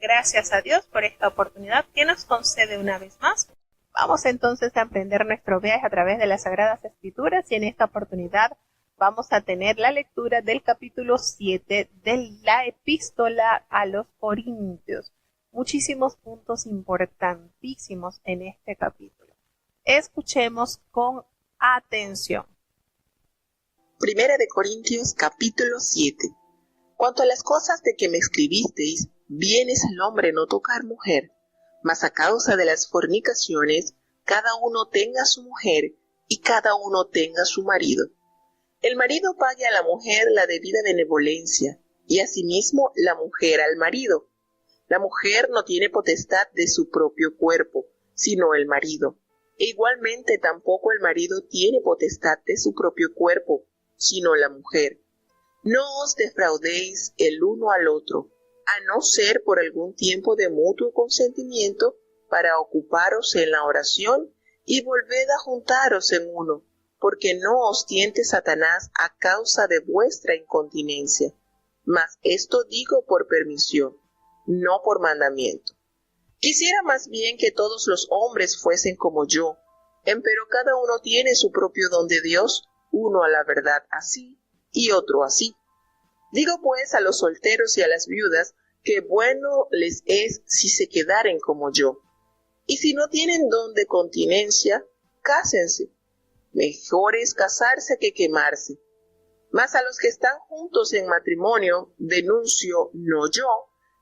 Gracias a Dios por esta oportunidad que nos concede una vez más. Vamos entonces a emprender nuestro viaje a través de las Sagradas Escrituras y en esta oportunidad vamos a tener la lectura del capítulo 7 de la Epístola a los Corintios. Muchísimos puntos importantísimos en este capítulo. Escuchemos con atención. Primera de Corintios, capítulo 7. Cuanto a las cosas de que me escribisteis, bien es al hombre no tocar mujer, mas a causa de las fornicaciones, cada uno tenga su mujer y cada uno tenga su marido. El marido pague a la mujer la debida benevolencia, y asimismo la mujer al marido. La mujer no tiene potestad de su propio cuerpo, sino el marido. E igualmente tampoco el marido tiene potestad de su propio cuerpo, sino la mujer. No os defraudéis el uno al otro, a no ser por algún tiempo de mutuo consentimiento, para ocuparos en la oración y volved a juntaros en uno, porque no os tiente Satanás a causa de vuestra incontinencia. Mas esto digo por permisión, no por mandamiento. Quisiera más bien que todos los hombres fuesen como yo, empero cada uno tiene su propio don de Dios, uno a la verdad así y otro así. Digo pues a los solteros y a las viudas que bueno les es si se quedaren como yo. Y si no tienen don de continencia, cásense. Mejor es casarse que quemarse. Mas a los que están juntos en matrimonio, denuncio no yo,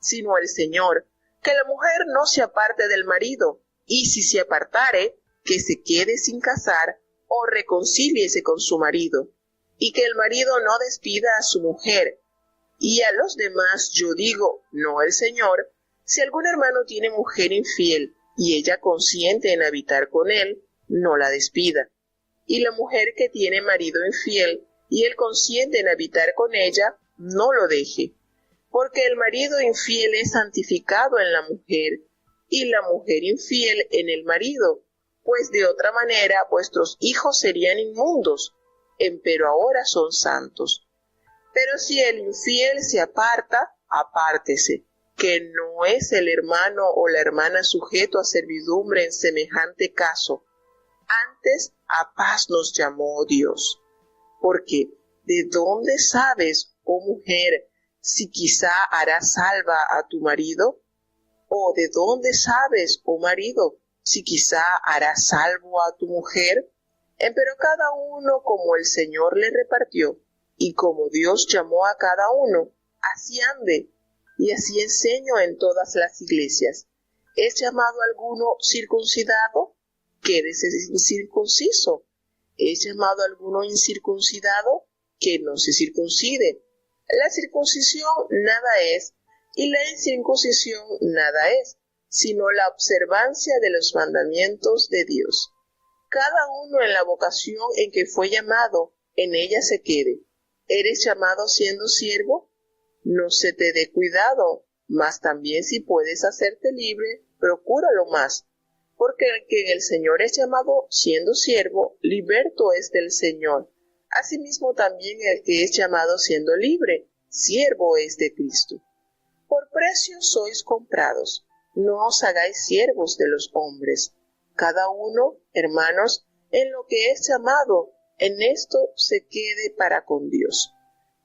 sino el Señor, que la mujer no se aparte del marido, y si se apartare, que se quede sin casar, o reconcíliese con su marido, y que el marido no despida a su mujer. Y a los demás yo digo, no el Señor, si algún hermano tiene mujer infiel, y ella consiente en habitar con él, no la despida. Y la mujer que tiene marido infiel, y él consiente en habitar con ella, no lo deje. Porque el marido infiel es santificado en la mujer, y la mujer infiel en el marido, pues de otra manera vuestros hijos serían inmundos, empero ahora son santos. Pero si el infiel se aparta, apártese, que no es el hermano o la hermana sujeto a servidumbre en semejante caso. Antes a paz nos llamó Dios. Porque, ¿de dónde sabes, oh mujer, si quizá harás salva a tu marido? ¿O de dónde sabes, oh marido, si quizá harás salvo a tu mujer? Empero cada uno como el Señor le repartió, y como Dios llamó a cada uno, así ande, y así enseño en todas las iglesias. ¿Es llamado alguno circuncidado? Quédese incircunciso. ¿Es llamado alguno incircuncidado? Que no se circuncide. La circuncisión nada es, y la incircuncisión nada es, sino la observancia de los mandamientos de Dios. Cada uno en la vocación en que fue llamado, en ella se quede. ¿Eres llamado siendo siervo? No se te dé cuidado, mas también si puedes hacerte libre, procúralo más. Porque el que en el Señor es llamado siendo siervo, liberto es del Señor. Asimismo también el que es llamado siendo libre, siervo es de Cristo. Por precio sois comprados, no os hagáis siervos de los hombres. Cada uno, hermanos, en lo que es llamado, en esto se quede para con Dios.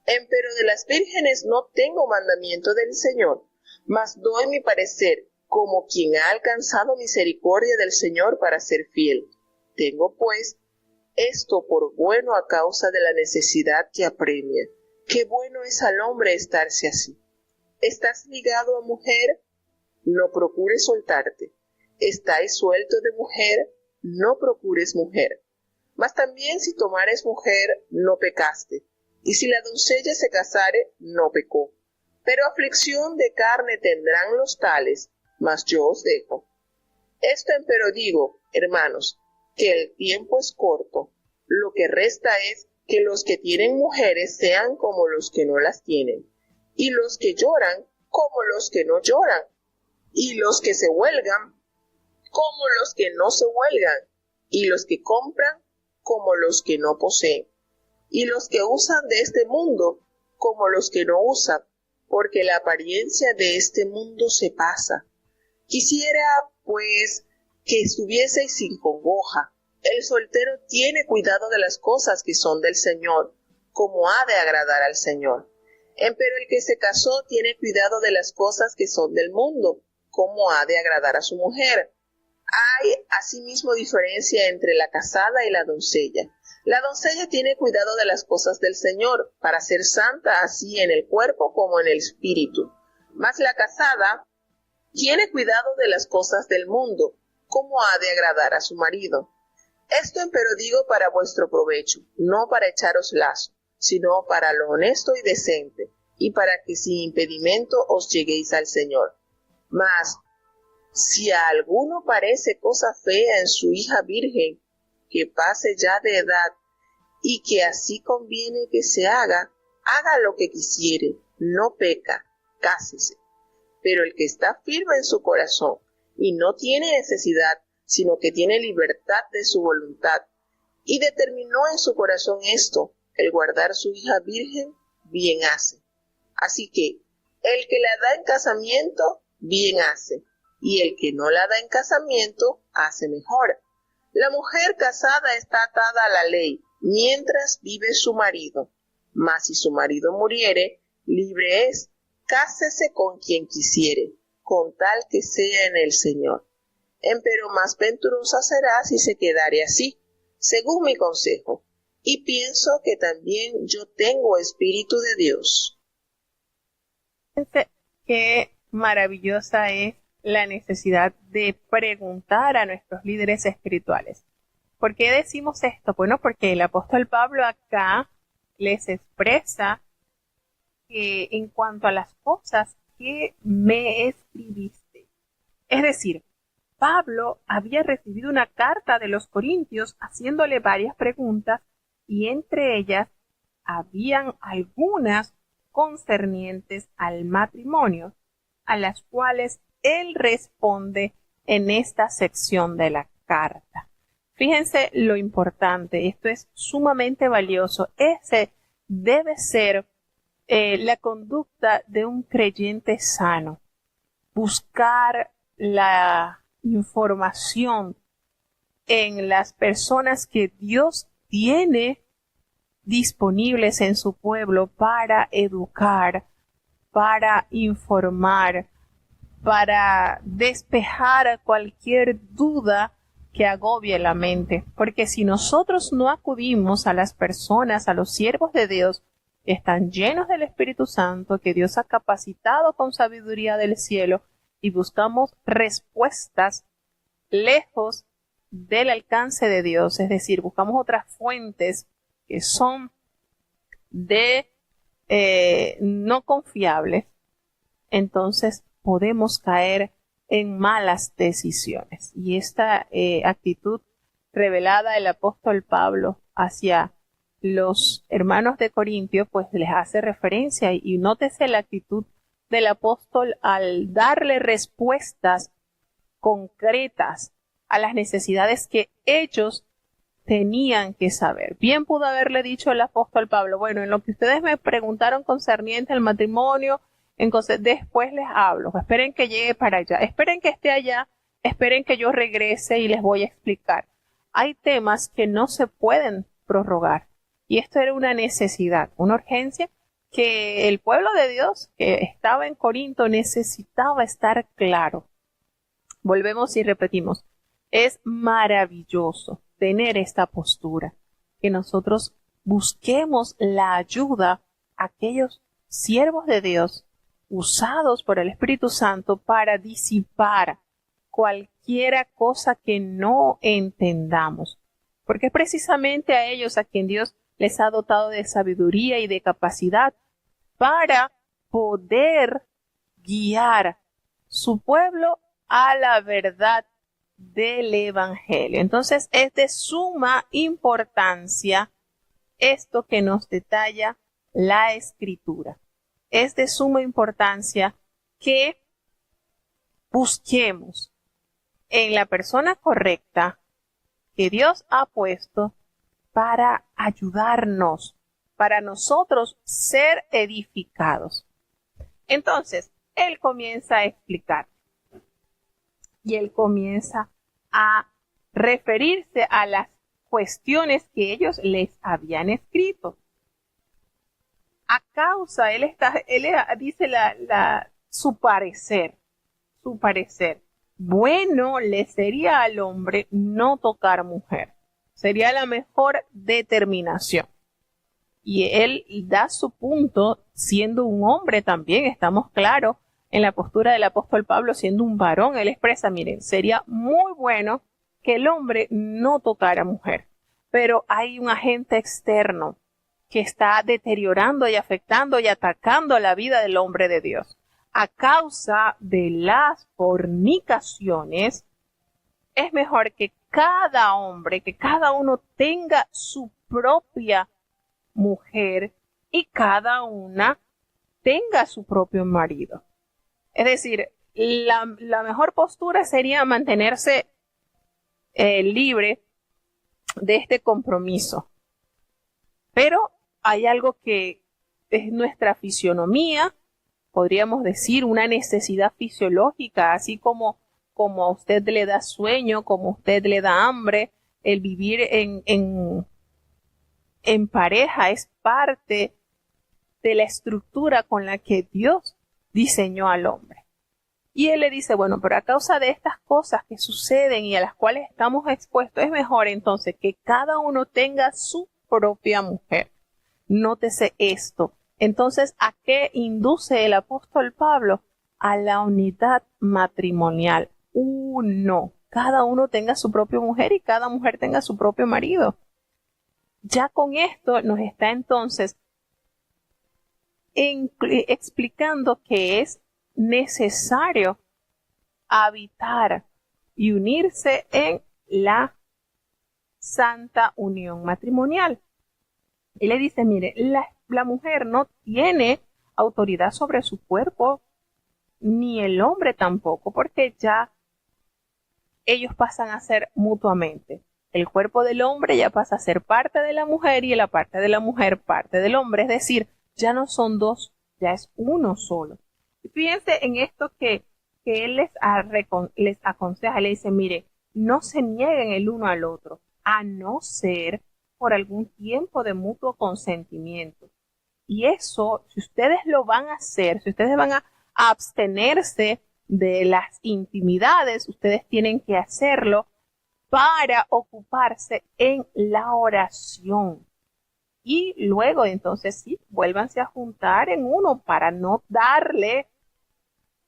Empero de las vírgenes no tengo mandamiento del Señor, mas doy mi parecer, como quien ha alcanzado misericordia del Señor para ser fiel. Tengo, pues, esto por bueno a causa de la necesidad que apremia. Qué bueno es al hombre estarse así. ¿Estás ligado a mujer? No procures soltarte. ¿Estáis suelto de mujer? No procures mujer. Mas también si tomares mujer, no pecaste. Y si la doncella se casare, no pecó. Pero aflicción de carne tendrán los tales, mas yo os dejo. Esto empero digo, hermanos, que el tiempo es corto. Lo que resta es que los que tienen mujeres sean como los que no las tienen, y los que lloran como los que no lloran, y los que se huelgan como los que no se huelgan, y los que compran como los que no poseen, y los que usan de este mundo como los que no usan, porque la apariencia de este mundo se pasa. Quisiera, pues, que estuvieseis sin congoja. El soltero tiene cuidado de las cosas que son del Señor, como ha de agradar al Señor. Empero el que se casó tiene cuidado de las cosas que son del mundo, como ha de agradar a su mujer. Hay asimismo diferencia entre la casada y la doncella. La doncella tiene cuidado de las cosas del Señor, para ser santa así en el cuerpo como en el espíritu. Mas la casada tiene cuidado de las cosas del mundo, como ha de agradar a su marido. Esto empero digo para vuestro provecho, no para echaros lazo, sino para lo honesto y decente, y para que sin impedimento os lleguéis al Señor. Mas, si a alguno parece cosa fea en su hija virgen, que pase ya de edad, y que así conviene que se haga, haga lo que quisiere, no peca, cásese. Pero el que está firme en su corazón, y no tiene necesidad, sino que tiene libertad de su voluntad, y determinó en su corazón esto, el guardar su hija virgen, bien hace. Así que, el que la da en casamiento, bien hace, y el que no la da en casamiento, hace mejor. La mujer casada está atada a la ley, mientras vive su marido. Mas si su marido muriere, libre es, cásese con quien quisiere, con tal que sea en el Señor. Empero más venturosa será si se quedare así, según mi consejo, y pienso que también yo tengo espíritu de Dios. Fíjense qué maravillosa es la necesidad de preguntar a nuestros líderes espirituales. ¿Por qué decimos esto? Bueno, porque el apóstol Pablo acá les expresa que en cuanto a las cosas que me escribiste, es decir, Pablo había recibido una carta de los Corintios haciéndole varias preguntas y entre ellas habían algunas concernientes al matrimonio, a las cuales él responde en esta sección de la carta. Fíjense lo importante, esto es sumamente valioso. Ese debe ser la conducta de un creyente sano. Buscar la información en las personas que Dios tiene disponibles en su pueblo para educar, para informar, para despejar cualquier duda que agobie la mente. Porque si nosotros no acudimos a las personas, a los siervos de Dios, que están llenos del Espíritu Santo, que Dios ha capacitado con sabiduría del cielo, y buscamos respuestas lejos del alcance de Dios, es decir, buscamos otras fuentes que son no confiables, entonces podemos caer en malas decisiones. Y esta actitud revelada del apóstol Pablo hacia los hermanos de Corintio, pues les hace referencia, y nótese la actitud del apóstol al darle respuestas concretas a las necesidades que ellos tenían que saber. Bien pudo haberle dicho el apóstol Pablo, bueno, en lo que ustedes me preguntaron concerniente al matrimonio, después les hablo, esperen que llegue para allá, esperen que esté allá, esperen que yo regrese y les voy a explicar. Hay temas que no se pueden prorrogar, y esto era una necesidad, una urgencia que el pueblo de Dios que estaba en Corinto necesitaba estar claro. Volvemos y repetimos, es maravilloso tener esta postura, que nosotros busquemos la ayuda a aquellos siervos de Dios usados por el Espíritu Santo para disipar cualquiera cosa que no entendamos, porque es precisamente a ellos a quien Dios les ha dotado de sabiduría y de capacidad para poder guiar su pueblo a la verdad del Evangelio. Entonces es de suma importancia esto que nos detalla la Escritura. Es de suma importancia que busquemos en la persona correcta que Dios ha puesto para ayudarnos, para nosotros ser edificados. Entonces, él comienza a explicar y él comienza a referirse a las cuestiones que ellos les habían escrito. A causa, él dice su parecer. Bueno le sería al hombre no tocar mujer. Sería la mejor determinación. Y él da su punto siendo un hombre también, estamos claros, en la postura del apóstol Pablo siendo un varón. Él expresa, miren, sería muy bueno que el hombre no tocara mujer. Pero hay un agente externo que está deteriorando y afectando y atacando la vida del hombre de Dios. A causa de las fornicaciones, es mejor que cada hombre, que cada uno tenga su propia mujer y cada una tenga su propio marido. Es decir, la mejor postura sería mantenerse libre de este compromiso. Pero hay algo que es nuestra fisionomía, podríamos decir una necesidad fisiológica, así como a usted le da sueño, como a usted le da hambre, el vivir en pareja es parte de la estructura con la que Dios diseñó al hombre. Y él le dice, bueno, pero a causa de estas cosas que suceden y a las cuales estamos expuestos, es mejor entonces que cada uno tenga su propia mujer. Nótese esto. Entonces, ¿a qué induce el apóstol Pablo? A la unidad matrimonial. Cada uno tenga su propia mujer y cada mujer tenga su propio marido. Ya con esto nos está entonces explicando que es necesario habitar y unirse en la santa unión matrimonial. Y le dice, mire, la mujer no tiene autoridad sobre su cuerpo, ni el hombre tampoco, porque ya ellos pasan a ser mutuamente. El cuerpo del hombre ya pasa a ser parte de la mujer y la parte de la mujer parte del hombre. Es decir, ya no son dos, ya es uno solo. Y fíjense en esto que él les aconseja, le dice, mire, no se nieguen el uno al otro, a no ser por algún tiempo de mutuo consentimiento. Y eso, si ustedes lo van a hacer, si ustedes van a abstenerse de las intimidades, ustedes tienen que hacerlo para ocuparse en la oración. Y luego entonces sí, vuélvanse a juntar en uno para no darle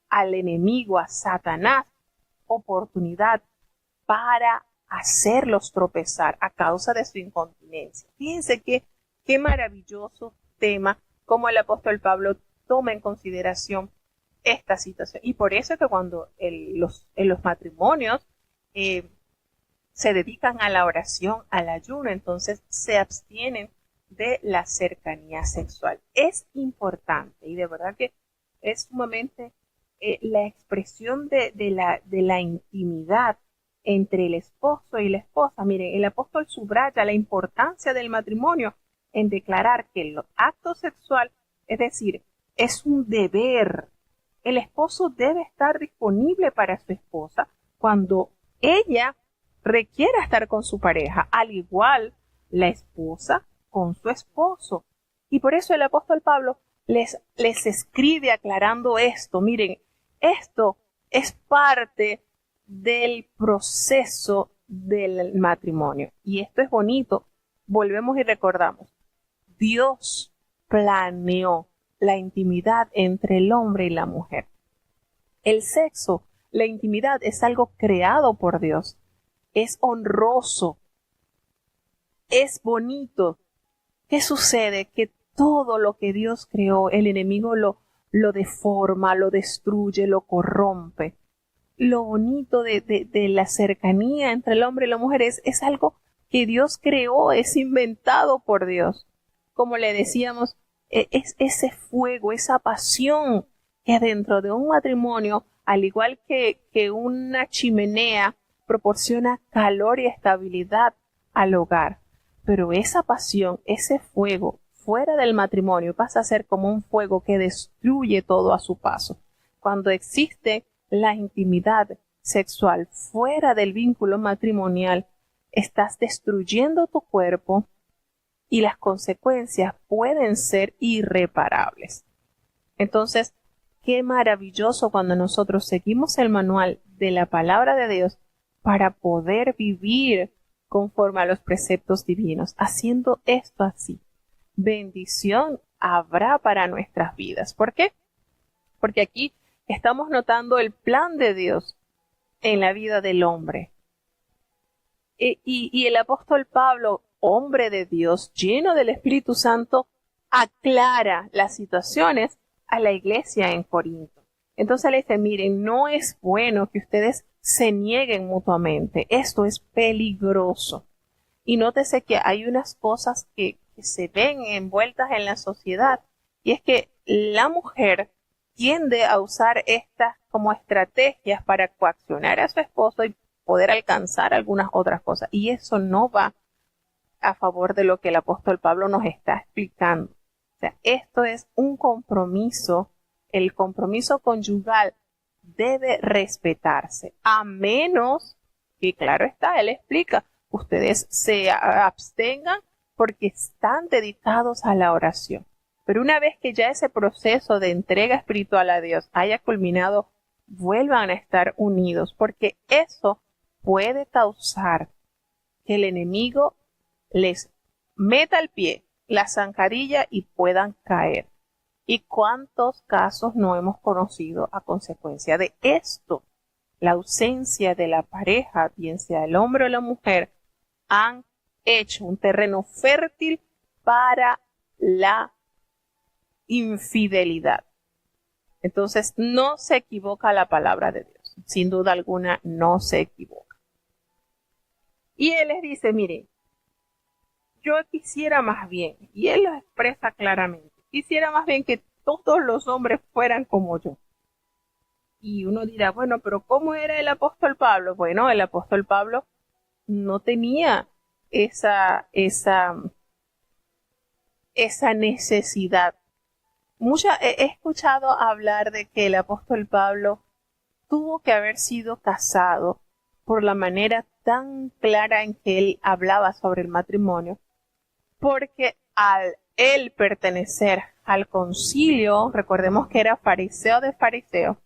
al enemigo, a Satanás, oportunidad para hacerlos tropezar a causa de su incontinencia. Fíjense qué maravilloso tema como el apóstol Pablo toma en consideración esta situación. Y por eso es que cuando en los matrimonios se dedican a la oración, al ayuno, entonces se abstienen de la cercanía sexual. Es importante y de verdad que es sumamente la expresión de la intimidad entre el esposo y la esposa. Miren, el apóstol subraya la importancia del matrimonio en declarar que el acto sexual, es decir, es un deber. El esposo debe estar disponible para su esposa cuando ella requiera estar con su pareja, al igual la esposa con su esposo. Y por eso el apóstol Pablo les escribe aclarando esto. Miren, esto es parte del proceso del matrimonio. Y esto es bonito. Volvemos y recordamos. Dios planeó la intimidad entre el hombre y la mujer. El sexo, la intimidad es algo creado por Dios. Es honroso. Es bonito. ¿Qué sucede? Que todo lo que Dios creó, el enemigo lo deforma, lo destruye, lo corrompe. Lo bonito de la cercanía entre el hombre y la mujer es algo que Dios creó, es inventado por Dios. Como le decíamos, es ese fuego, esa pasión que dentro de un matrimonio, al igual que una chimenea, proporciona calor y estabilidad al hogar. Pero esa pasión, ese fuego, fuera del matrimonio pasa a ser como un fuego que destruye todo a su paso. Cuando existe la intimidad sexual fuera del vínculo matrimonial, estás destruyendo tu cuerpo y las consecuencias pueden ser irreparables. Entonces, qué maravilloso cuando nosotros seguimos el manual de la palabra de Dios para poder vivir conforme a los preceptos divinos. Haciendo esto así, bendición habrá para nuestras vidas. ¿Por qué? Porque aquí estamos notando el plan de Dios en la vida del hombre. Y el apóstol Pablo, hombre de Dios, lleno del Espíritu Santo, aclara las situaciones a la iglesia en Corinto. Entonces le dice, miren, no es bueno que ustedes se nieguen mutuamente. Esto es peligroso. Y nótese que hay unas cosas que se ven envueltas en la sociedad, y es que la mujer tiende a usar estas como estrategias para coaccionar a su esposo y poder alcanzar algunas otras cosas. Y eso no va a favor de lo que el apóstol Pablo nos está explicando. O sea, esto es un compromiso. El compromiso conyugal debe respetarse, a menos que, claro está, él explica, ustedes se abstengan porque están dedicados a la oración. Pero una vez que ya ese proceso de entrega espiritual a Dios haya culminado, vuelvan a estar unidos, porque eso puede causar que el enemigo les meta el pie, la zancadilla y puedan caer. ¿Y cuántos casos no hemos conocido a consecuencia de esto? La ausencia de la pareja, bien sea el hombre o la mujer, han hecho un terreno fértil para la infidelidad. Entonces, no se equivoca la palabra de Dios. Sin duda alguna, no se equivoca. Y él les dice, miren, yo quisiera más bien, y él lo expresa claramente, quisiera más bien que todos los hombres fueran como yo. Y uno dirá, bueno, pero ¿cómo era el apóstol Pablo? Bueno, el apóstol Pablo no tenía esa necesidad. He escuchado hablar de que el apóstol Pablo tuvo que haber sido casado por la manera tan clara en que él hablaba sobre el matrimonio, porque al él pertenecer al concilio, recordemos que era fariseo de fariseos,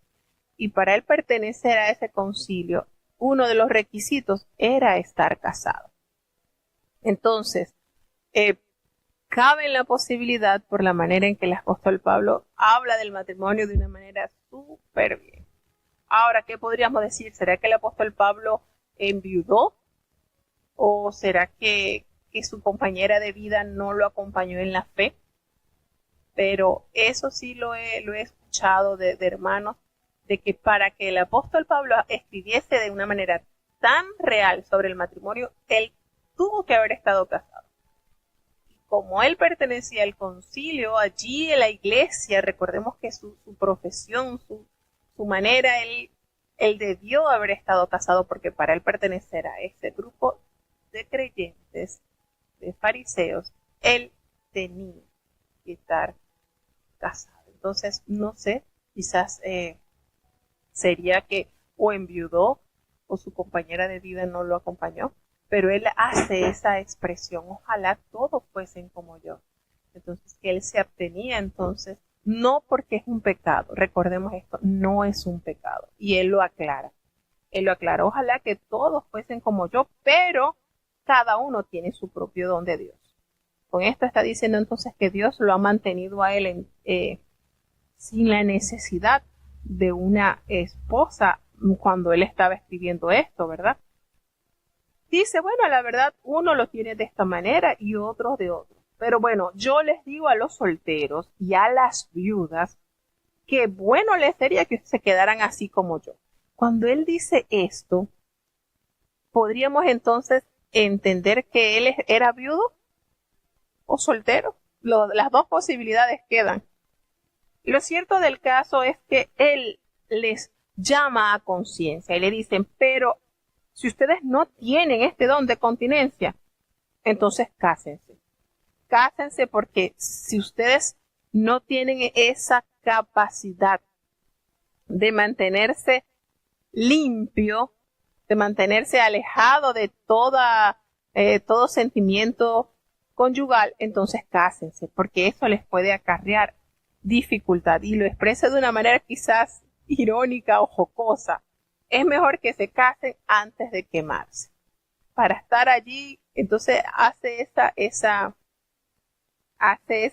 y para él pertenecer a ese concilio, uno de los requisitos era estar casado. Entonces, cabe la posibilidad, por la manera en que el apóstol Pablo habla del matrimonio de una manera súper bien. Ahora, ¿qué podríamos decir? ¿Será que el apóstol Pablo enviudó? ¿O será que su compañera de vida no lo acompañó en la fe? Pero eso sí lo he escuchado de hermanos, de que para que el apóstol Pablo escribiese de una manera tan real sobre el matrimonio, él tuvo que haber estado casado. Y como él pertenecía al concilio, allí en la iglesia, recordemos que su profesión, su manera, él debió haber estado casado, porque para él pertenecer a ese grupo de creyentes, de fariseos, él tenía que estar casado. Entonces, no sé, quizás sería que o enviudó o su compañera de vida no lo acompañó, pero él hace esa expresión, ojalá todos fuesen como yo. Entonces, que él se abstenía, entonces, no porque es un pecado, recordemos esto, no es un pecado, y él lo aclara, ojalá que todos fuesen como yo, pero cada uno tiene su propio don de Dios. Con esto está diciendo entonces que Dios lo ha mantenido a él sin la necesidad de una esposa cuando él estaba escribiendo esto, ¿verdad? Dice, bueno, la verdad, uno lo tiene de esta manera y otros de otro. Pero bueno, yo les digo a los solteros y a las viudas que bueno les sería que se quedaran así como yo. Cuando él dice esto, podríamos entonces entender que él era viudo o soltero. Las dos posibilidades quedan. Lo cierto del caso es que él les llama a conciencia y le dicen, pero si ustedes no tienen este don de continencia, entonces cásense. cásense, porque si ustedes no tienen esa capacidad de mantenerse limpio, de mantenerse alejado de todo sentimiento conyugal, entonces cásense, porque eso les puede acarrear dificultad. Y lo expreso de una manera quizás irónica o jocosa. Es mejor que se casen antes de quemarse. Para estar allí, entonces hace esa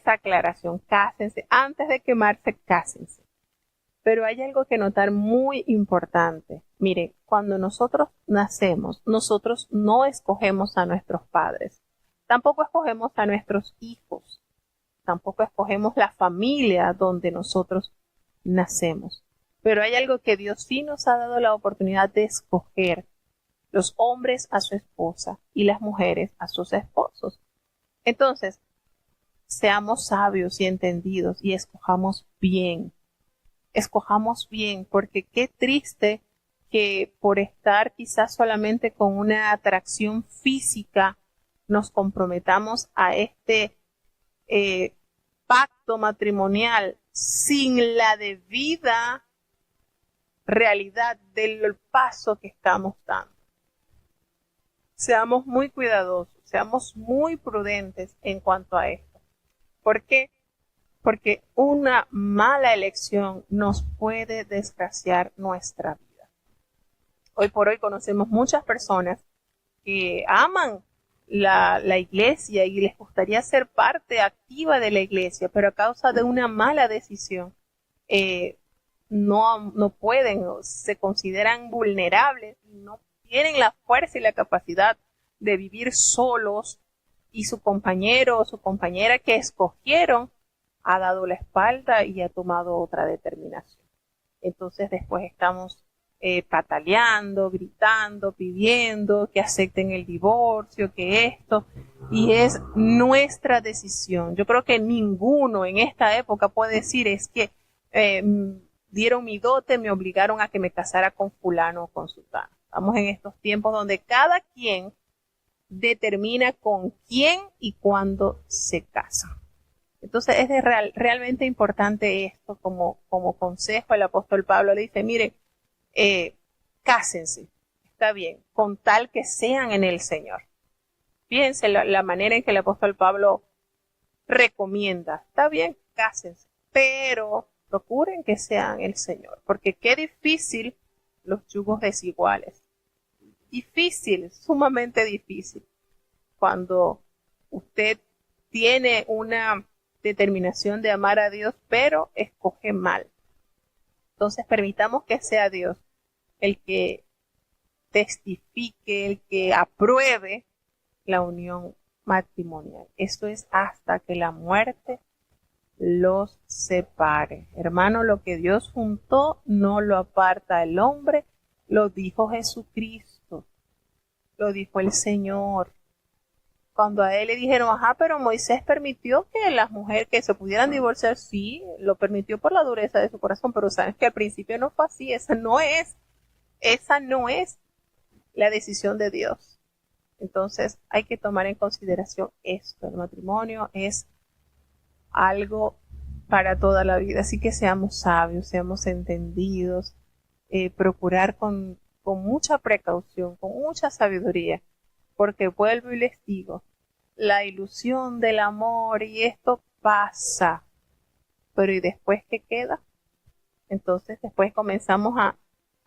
aclaración. Cásense. Antes de quemarse, cásense. Pero hay algo que notar muy importante. Mire, cuando nosotros nacemos, nosotros no escogemos a nuestros padres. Tampoco escogemos a nuestros hijos. Tampoco escogemos la familia donde nosotros nacemos. Pero hay algo que Dios sí nos ha dado la oportunidad de escoger. Los hombres a su esposa y las mujeres a sus esposos. Entonces, seamos sabios y entendidos y escojamos bien. Escojamos bien, porque qué triste que por estar quizás solamente con una atracción física nos comprometamos a este pacto matrimonial sin la debida realidad del paso que estamos dando. Seamos muy cuidadosos, seamos muy prudentes en cuanto a esto. ¿Por qué? Porque una mala elección nos puede desgraciar nuestra vida. Hoy por hoy conocemos muchas personas que aman la iglesia y les gustaría ser parte activa de la iglesia, pero a causa de una mala decisión no pueden, se consideran vulnerables y no tienen la fuerza y la capacidad de vivir solos, y su compañero o su compañera que escogieron ha dado la espalda y ha tomado otra determinación. Entonces después estamos pataleando, gritando, pidiendo que acepten el divorcio, que esto, y es nuestra decisión. Yo creo que ninguno en esta época puede decir es que dieron mi dote, me obligaron a que me casara con fulano o con sultano. Estamos en estos tiempos donde cada quien determina con quién y cuándo se casa. Entonces es realmente importante esto como consejo. El apóstol Pablo le dice, miren, cásense, está bien, con tal que sean en el Señor. Fíjense la manera en que el apóstol Pablo recomienda, está bien, cásense, pero procuren que sean el Señor, porque qué difícil los yugos desiguales. Difícil, sumamente difícil, cuando usted tiene una determinación de amar a Dios, pero escoge mal. Entonces permitamos que sea Dios el que testifique, el que apruebe la unión matrimonial. Esto es hasta que la muerte los separe. Hermano, lo que Dios juntó no lo aparta el hombre, lo dijo Jesucristo, lo dijo el Señor. Cuando a él le dijeron, pero Moisés permitió que las mujeres que se pudieran divorciar, sí, lo permitió por la dureza de su corazón, pero sabes que al principio no fue así, esa no es la decisión de Dios. Entonces hay que tomar en consideración esto, el matrimonio es algo para toda la vida, así que seamos sabios, seamos entendidos, procurar con mucha precaución, con mucha sabiduría, porque vuelvo y les digo, la ilusión del amor y esto pasa, pero ¿y después qué queda? Entonces después comenzamos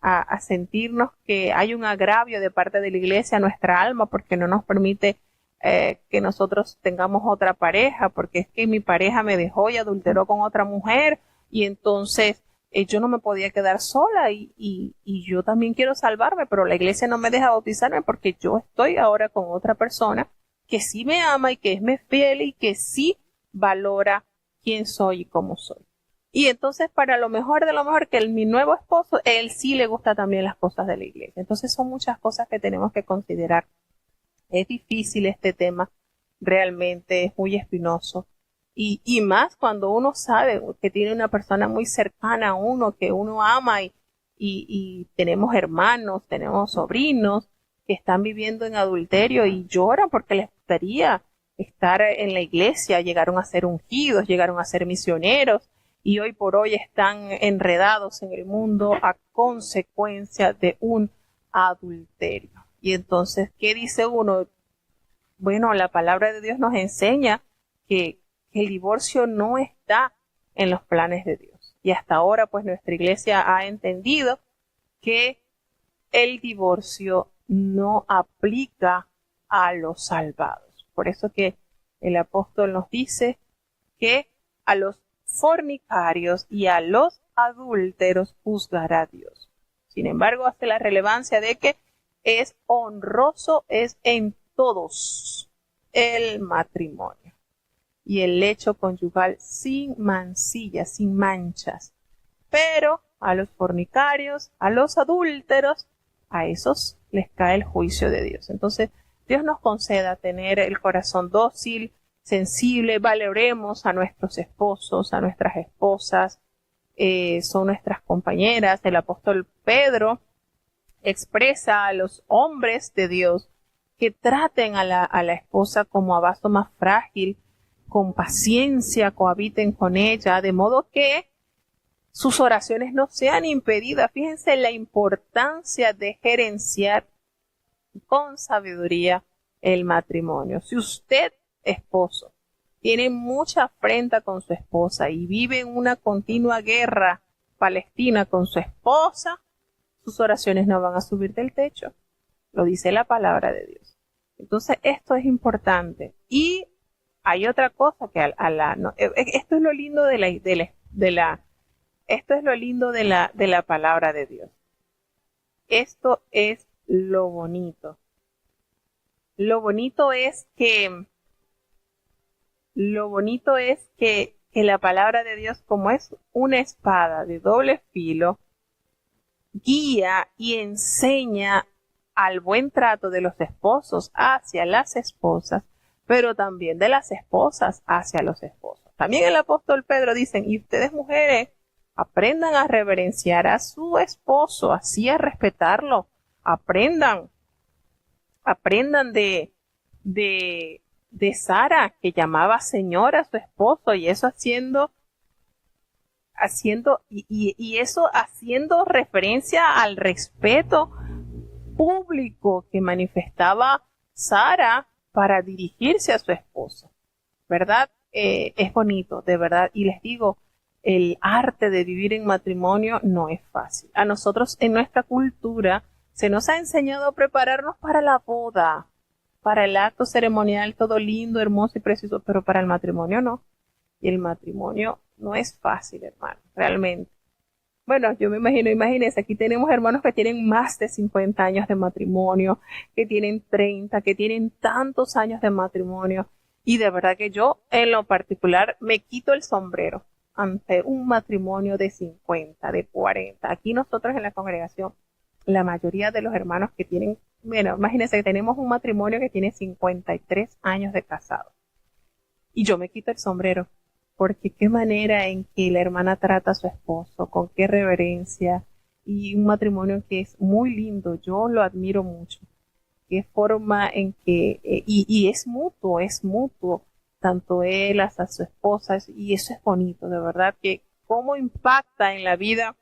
a sentirnos que hay un agravio de parte de la iglesia a nuestra alma porque no nos permite que nosotros tengamos otra pareja, porque es que mi pareja me dejó y adulteró con otra mujer y entonces yo no me podía quedar sola y yo también quiero salvarme, pero la iglesia no me deja bautizarme porque yo estoy ahora con otra persona que sí me ama y que es fiel y que sí valora quién soy y cómo soy. Y entonces para lo mejor de lo mejor que mi nuevo esposo, él sí le gusta también las cosas de la iglesia. Entonces son muchas cosas que tenemos que considerar. Es difícil este tema, realmente es muy espinoso. Y más cuando uno sabe que tiene una persona muy cercana a uno, que uno ama y tenemos hermanos, tenemos sobrinos que están viviendo en adulterio y lloran porque les gustaría estar en la iglesia, llegaron a ser ungidos, llegaron a ser misioneros y hoy por hoy están enredados en el mundo a consecuencia de un adulterio. Y entonces, ¿qué dice uno? Bueno, la palabra de Dios nos enseña que el divorcio no está en los planes de Dios. Y hasta ahora, pues nuestra iglesia ha entendido que el divorcio no aplica a los salvados. Por eso que el apóstol nos dice que a los fornicarios y a los adúlteros juzgará Dios. Sin embargo, hace la relevancia de que es honroso, es en todos el matrimonio y el lecho conyugal sin mancilla, sin manchas. Pero a los fornicarios, a los adúlteros, a esos les cae el juicio de Dios. Entonces, Dios nos conceda tener el corazón dócil, sensible, valoremos a nuestros esposos, a nuestras esposas, son nuestras compañeras. El apóstol Pedro expresa a los hombres de Dios que traten a la esposa como a vaso más frágil, con paciencia, cohabiten con ella, de modo que sus oraciones no sean impedidas. Fíjense la importancia de gerenciar con sabiduría el matrimonio. Si usted, esposo, tiene mucha afrenta con su esposa y vive en una continua guerra palestina con su esposa, sus oraciones no van a subir del techo. Lo dice la palabra de Dios. Entonces, esto es importante. Y hay otra cosa que esto es lo lindo esto es lo lindo de la palabra de Dios. Esto es lo bonito. Lo bonito es que la palabra de Dios, como es una espada de doble filo, guía y enseña al buen trato de los esposos hacia las esposas, pero también de las esposas hacia los esposos. También el apóstol Pedro dice, y ustedes mujeres, aprendan a reverenciar a su esposo, así a respetarlo, aprendan de Sara, que llamaba señora a su esposo, y eso haciendo referencia al respeto público que manifestaba Sara para dirigirse a su esposo, ¿verdad? Es bonito, de verdad, y les digo, el arte de vivir en matrimonio no es fácil. A nosotros en nuestra cultura se nos ha enseñado a prepararnos para la boda, para el acto ceremonial, todo lindo, hermoso y precioso, pero para el matrimonio no. Y el matrimonio no es fácil, hermano, realmente. Bueno, yo me imagínense, aquí tenemos hermanos que tienen más de 50 años de matrimonio, que tienen 30, que tienen tantos años de matrimonio, y de verdad que yo, en lo particular, me quito el sombrero ante un matrimonio de 50, de 40. Aquí nosotros en la congregación, la mayoría de los hermanos que tienen, bueno, imagínense que tenemos un matrimonio que tiene 53 años de casado. Y yo me quito el sombrero, porque qué manera en que la hermana trata a su esposo, con qué reverencia, y un matrimonio que es muy lindo, yo lo admiro mucho. Qué forma en que, y es mutuo, tanto él hasta su esposa, y eso es bonito, de verdad, que cómo impacta en la vida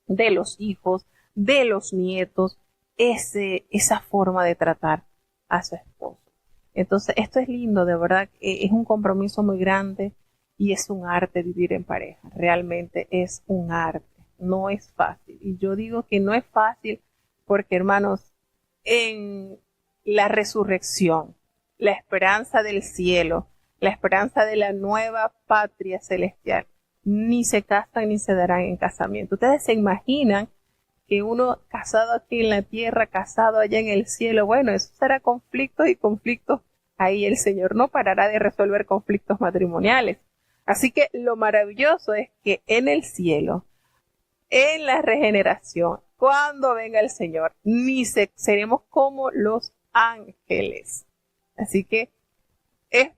de los hijos, de los nietos, esa forma de tratar a su esposo. Entonces, esto es lindo, de verdad, es un compromiso muy grande y es un arte vivir en pareja. Realmente es un arte, no es fácil. Y yo digo que no es fácil porque, hermanos, en la resurrección, la esperanza del cielo, la esperanza de la nueva patria celestial, ni se casan ni se darán en casamiento. Ustedes se imaginan que uno casado aquí en la tierra, casado allá en el cielo, bueno, eso será conflictos y conflictos. Ahí el Señor no parará de resolver conflictos matrimoniales. Así que lo maravilloso es que en el cielo, en la regeneración, cuando venga el Señor, seremos como los ángeles. Así que es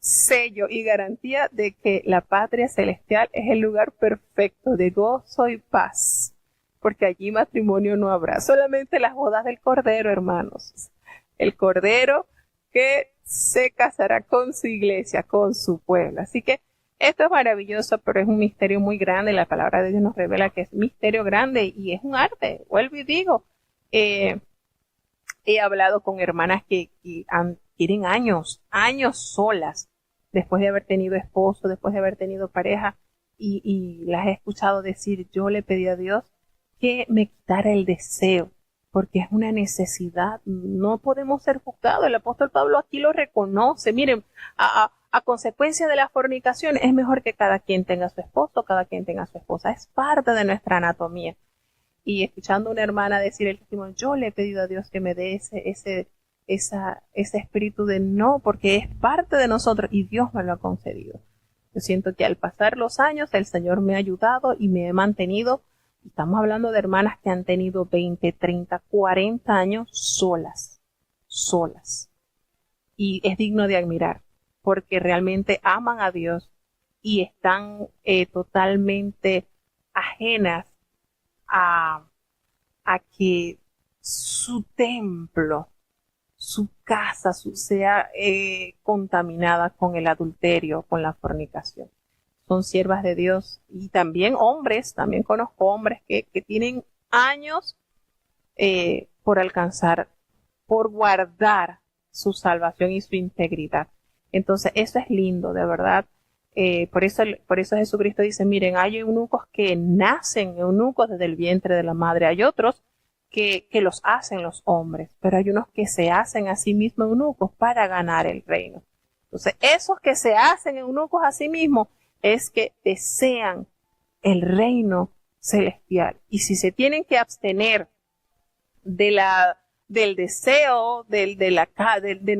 sello y garantía de que la patria celestial es el lugar perfecto de gozo y paz, porque allí matrimonio no habrá, solamente las bodas del Cordero, hermanos. El Cordero que se casará con su iglesia, con su pueblo. Así que esto es maravilloso, pero es un misterio muy grande. La palabra de Dios nos revela que es un misterio grande y es un arte. Vuelvo y digo, he hablado con hermanas que tienen años solas, después de haber tenido esposo, después de haber tenido pareja, y las he escuchado decir, yo le pedí a Dios que me quitara el deseo, porque es una necesidad, no podemos ser juzgados. El apóstol Pablo aquí lo reconoce. Miren, a consecuencia de la fornicación, es mejor que cada quien tenga su esposo, cada quien tenga su esposa. Es parte de nuestra anatomía. Y escuchando a una hermana decir el testimonio, yo le he pedido a Dios que me dé ese espíritu de no, porque es parte de nosotros y Dios me lo ha concedido. Yo siento que al pasar los años el Señor me ha ayudado y me he mantenido. Estamos hablando de hermanas que han tenido 20, 30, 40 años solas. Y es digno de admirar, porque realmente aman a Dios y están totalmente ajenas a que su templo, su casa sea contaminada con el adulterio, con la fornicación. Son siervas de Dios. Y también hombres, también conozco hombres que tienen años por alcanzar, por guardar su salvación y su integridad. Entonces eso es lindo, de verdad. Por eso Jesucristo dice, miren, hay eunucos que nacen eunucos desde el vientre de la madre, hay otros que los hacen los hombres, pero hay unos que se hacen a sí mismos eunucos para ganar el reino. Entonces, esos que se hacen eunucos a sí mismos es que desean el reino celestial. Y si se tienen que abstener del deseo de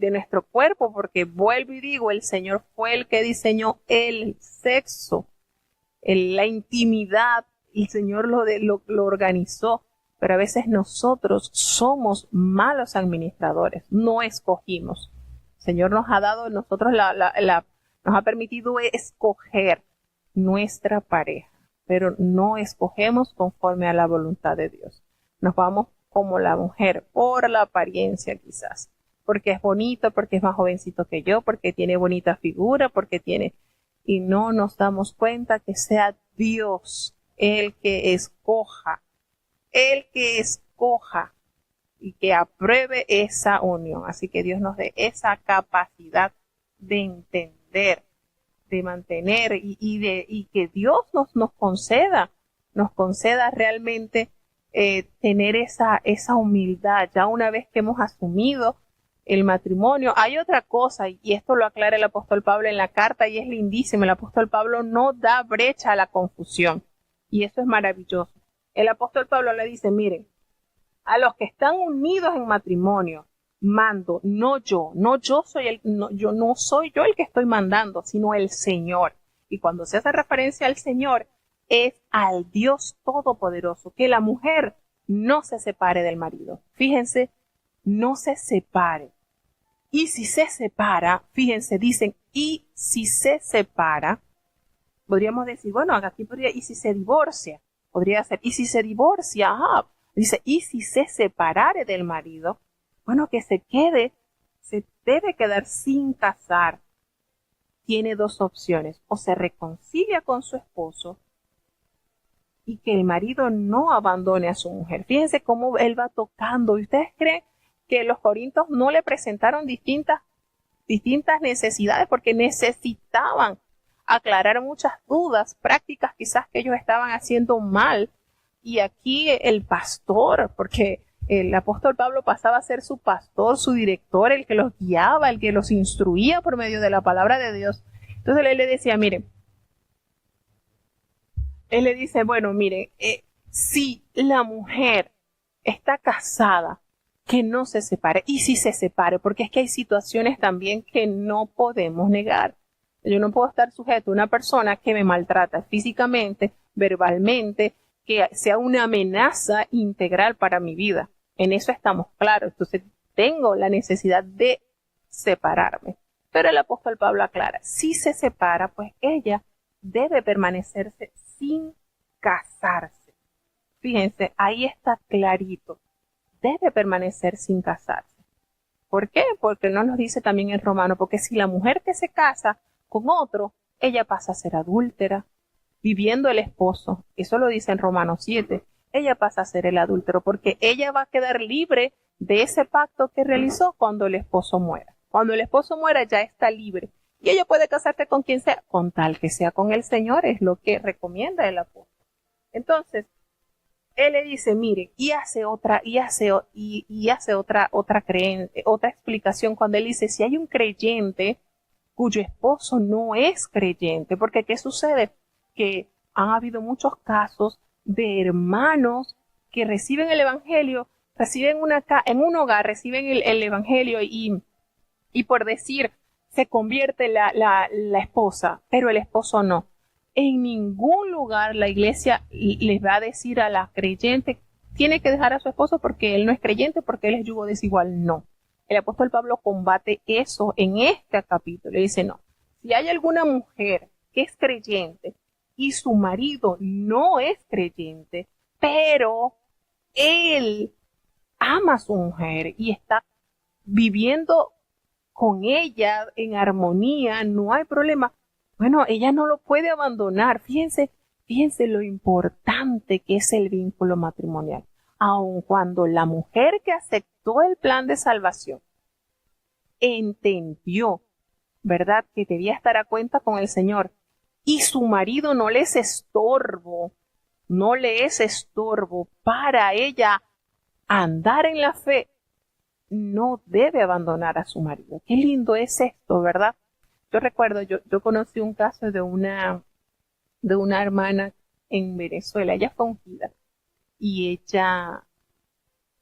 nuestro cuerpo, porque vuelvo y digo, el Señor fue el que diseñó el sexo, la intimidad, el Señor lo organizó, pero a veces nosotros somos malos administradores, no escogimos. El Señor nos ha dado, nos ha permitido escoger nuestra pareja, pero no escogemos conforme a la voluntad de Dios. Nos vamos como la mujer, por la apariencia quizás, porque es bonito, porque es más jovencito que yo, porque tiene bonita figura, y no nos damos cuenta que sea Dios el que escoja y que apruebe esa unión. Así que Dios nos dé esa capacidad de entender, de mantener y que Dios nos conceda realmente tener esa humildad ya una vez que hemos asumido el matrimonio. Hay otra cosa, y esto lo aclara el apóstol Pablo en la carta y es lindísimo. El apóstol Pablo no da brecha a la confusión y eso es maravilloso. El apóstol Pablo le dice, miren, a los que están unidos en matrimonio, mando, yo no soy yo el que estoy mandando, sino el Señor. Y cuando se hace referencia al Señor, es al Dios Todopoderoso, que la mujer no se separe del marido. Fíjense, no se separe. Y si se separa, fíjense, dicen, y si se separa, podríamos decir, bueno, aquí podría, y si se divorcia, podría ser, y si se divorcia, dice, y si se separare del marido, bueno, que se debe quedar sin casar. Tiene dos opciones, o se reconcilia con su esposo y que el marido no abandone a su mujer. Fíjense cómo él va tocando. ¿Y ustedes creen que los corintios no le presentaron distintas necesidades? Porque necesitaban aclarar muchas dudas prácticas quizás que ellos estaban haciendo mal. Y aquí el pastor, porque el apóstol Pablo pasaba a ser su pastor, su director, el que los guiaba, el que los instruía por medio de la palabra de Dios. Entonces él le decía, mire, él le dice, bueno, mire, si la mujer está casada, que no se separe, y si se separe, porque es que hay situaciones también que no podemos negar. Yo no puedo estar sujeto a una persona que me maltrata físicamente, verbalmente, que sea una amenaza integral para mi vida. En eso estamos claros. Entonces tengo la necesidad de separarme. Pero el apóstol Pablo aclara, si se separa, pues ella debe permanecerse sin casarse. Fíjense, ahí está clarito. Debe permanecer sin casarse. ¿Por qué? Porque nos lo dice también en Romano, porque si la mujer que se casa con otro, ella pasa a ser adúltera, viviendo el esposo. Eso lo dice en Romanos 7. Ella pasa a ser el adúltero, porque ella va a quedar libre de ese pacto que realizó cuando el esposo muera. Cuando el esposo muera ya está libre. Y ella puede casarse con quien sea, con tal que sea con el Señor, es lo que recomienda el apóstol. Entonces, él le dice, mire, y hace otra explicación cuando él dice, si hay un creyente cuyo esposo no es creyente, porque ¿qué sucede? Que han habido muchos casos de hermanos que reciben el evangelio, en un hogar, reciben el evangelio y por decir, se convierte la esposa, pero el esposo no. En ningún lugar la iglesia les va a decir a la creyente, tiene que dejar a su esposo porque él no es creyente, porque él es yugo desigual. No. El apóstol Pablo combate eso en este capítulo. Le dice, no, si hay alguna mujer que es creyente y su marido no es creyente, pero él ama a su mujer y está viviendo con ella en armonía, no hay problema. Bueno, ella no lo puede abandonar. Fíjense lo importante que es el vínculo matrimonial. Aun cuando la mujer que aceptó el plan de salvación entendió, ¿verdad?, que debía estar a cuenta con el Señor y su marido no le es estorbo para ella andar en la fe, no debe abandonar a su marido. Qué lindo es esto, ¿verdad? Yo recuerdo, yo conocí un caso de una hermana en Venezuela. Ella fue ungida y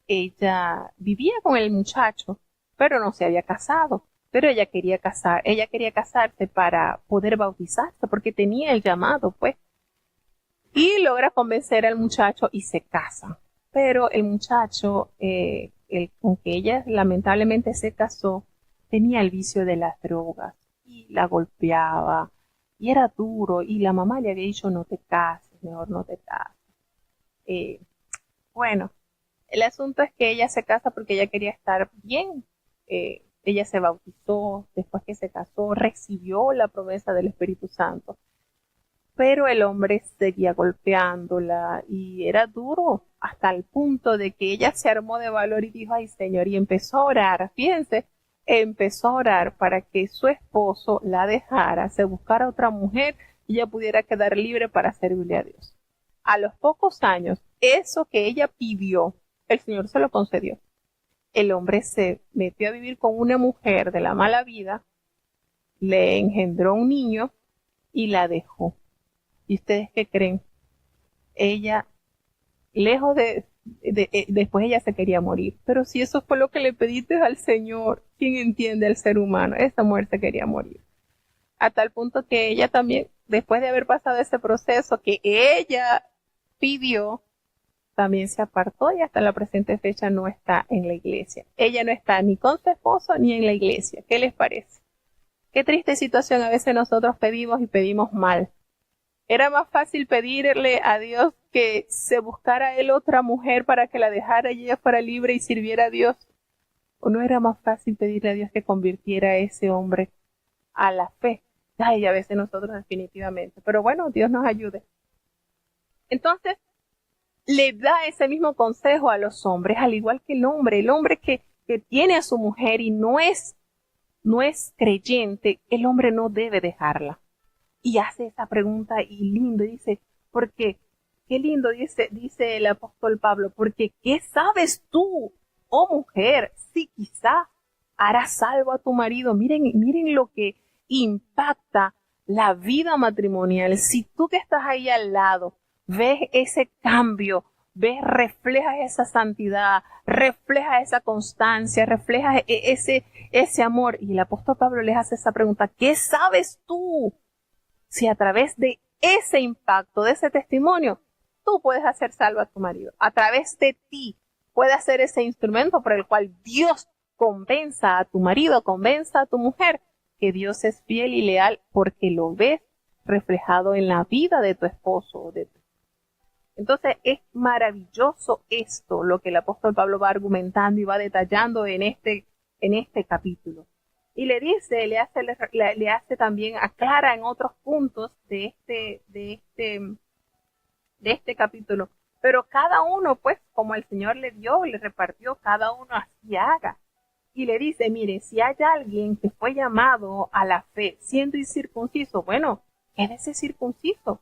ella vivía con el muchacho, pero no se había casado. Pero ella quería casarse para poder bautizarse, porque tenía el llamado, pues. Y logra convencer al muchacho y se casan. Pero el muchacho, con que ella lamentablemente se casó, tenía el vicio de las drogas y la golpeaba y era duro y la mamá le había dicho no te cases, mejor no te cases. Bueno, el asunto es que ella se casa porque ella quería estar bien. Ella se bautizó, después que se casó, recibió la promesa del Espíritu Santo. Pero el hombre seguía golpeándola y era duro hasta el punto de que ella se armó de valor y dijo, ay Señor, y empezó a orar, fíjense, empezó a orar para que su esposo la dejara, se buscara otra mujer y ella pudiera quedar libre para servirle a Dios. A los pocos años, eso que ella pidió, el Señor se lo concedió. El hombre se metió a vivir con una mujer de la mala vida, le engendró un niño y la dejó. ¿Y ustedes qué creen? Ella, lejos después ella se quería morir. Pero si eso fue lo que le pediste al Señor, ¿quién entiende al ser humano? Esa mujer se quería morir. A tal punto que ella también, después de haber pasado ese proceso que ella pidió, también se apartó y hasta la presente fecha no está en la iglesia. Ella no está ni con su esposo ni en la iglesia. ¿Qué les parece? Qué triste situación a veces nosotros pedimos y pedimos mal. Era más fácil pedirle a Dios que se buscara él otra mujer para que la dejara y ella fuera libre y sirviera a Dios. ¿O no era más fácil pedirle a Dios que convirtiera a ese hombre a la fe? Ay, a veces nosotros definitivamente. Pero bueno, Dios nos ayude. Entonces, le da ese mismo consejo a los hombres, al igual que el hombre que tiene a su mujer y no es creyente, el hombre no debe dejarla. Y hace esa pregunta y lindo, dice, porque, qué lindo dice el apóstol Pablo, porque ¿qué sabes tú, oh mujer, si quizá harás salvo a tu marido? Miren lo que impacta la vida matrimonial. Si tú que estás ahí al lado, ves ese cambio, reflejas esa santidad, reflejas esa constancia, reflejas ese amor. Y el apóstol Pablo les hace esa pregunta, ¿qué sabes tú? Si a través de ese impacto, de ese testimonio, tú puedes hacer salvo a tu marido. A través de ti puede ser ese instrumento por el cual Dios convenza a tu marido, convenza a tu mujer que Dios es fiel y leal porque lo ves reflejado en la vida de tu esposo o de tu. Entonces es maravilloso esto, lo que el apóstol Pablo va argumentando y va detallando en este en este capítulo. Y le dice, le hace también, aclara en otros puntos de este capítulo. Pero cada uno, pues, como el Señor le dio, le repartió, cada uno así haga. Y le dice, mire, si hay alguien que fue llamado a la fe siendo incircunciso, bueno, quédese circunciso.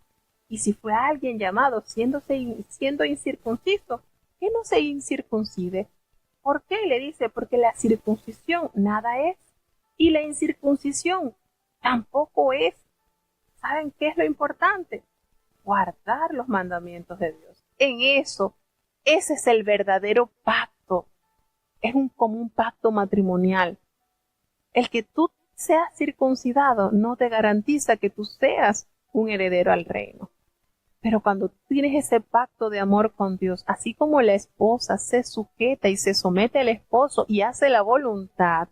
Y si fue alguien llamado siendo incircunciso, que no se incircuncide. ¿Por qué? Le dice, porque la circuncisión nada es. Y la incircuncisión tampoco es. ¿Saben qué es lo importante? Guardar los mandamientos de Dios. En eso, ese es el verdadero pacto. Es como un pacto matrimonial. El que tú seas circuncidado no te garantiza que tú seas un heredero al reino. Pero cuando tienes ese pacto de amor con Dios, así como la esposa se sujeta y se somete al esposo y hace la voluntad,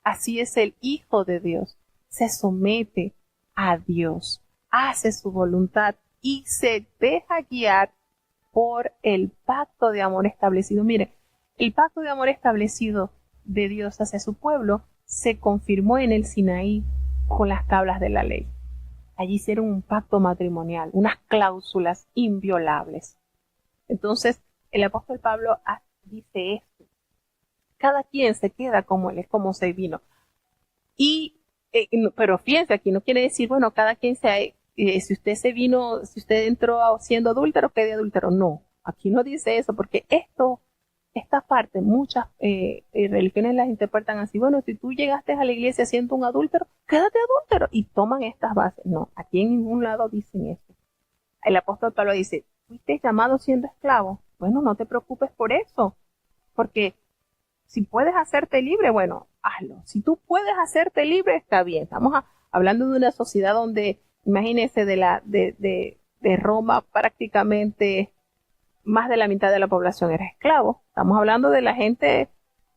así es el Hijo de Dios. Se somete a Dios, hace su voluntad y se deja guiar por el pacto de amor establecido. Mire, el pacto de amor establecido de Dios hacia su pueblo se confirmó en el Sinaí con las tablas de la ley. Allí hicieron un pacto matrimonial, unas cláusulas inviolables. Entonces, el apóstol Pablo dice esto. Cada quien se queda como él es, como se vino. Pero fíjense, aquí no quiere decir, bueno, cada quien si usted entró siendo adúltero, quede adúltero. No, aquí no dice eso, porque esta parte, muchas religiones las interpretan así. Bueno, si tú llegaste a la iglesia siendo un adúltero, quédate adúltero, y toman estas bases. No, aquí en ningún lado dicen eso. El apóstol Pablo dice, ¿fuiste llamado siendo esclavo? Bueno, no te preocupes por eso, porque si puedes hacerte libre, bueno, hazlo. Si tú puedes hacerte libre, está bien. Estamos hablando de una sociedad donde, imagínense, de Roma prácticamente más de la mitad de la población era esclavo. Estamos hablando de la gente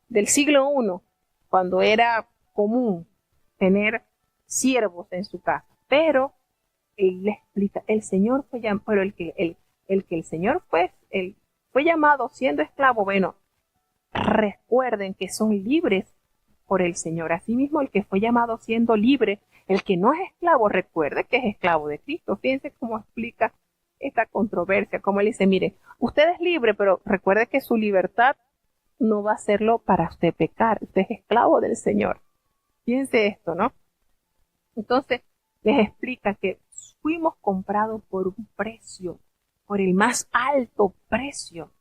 del siglo I, cuando era común tener siervos en su casa. Pero él le explica, el Señor fue llamado, pero el que el Señor fue llamado siendo esclavo, bueno, recuerden que son libres por el Señor. Asimismo, el que fue llamado siendo libre, el que no es esclavo, recuerde que es esclavo de Cristo. Fíjense cómo explica esta controversia, como él dice, mire, usted es libre, pero recuerde que su libertad no va a hacerlo para usted pecar, usted es esclavo del Señor. Fíjense esto, ¿no? Entonces, les explica que fuimos comprados por un precio, por el más alto precio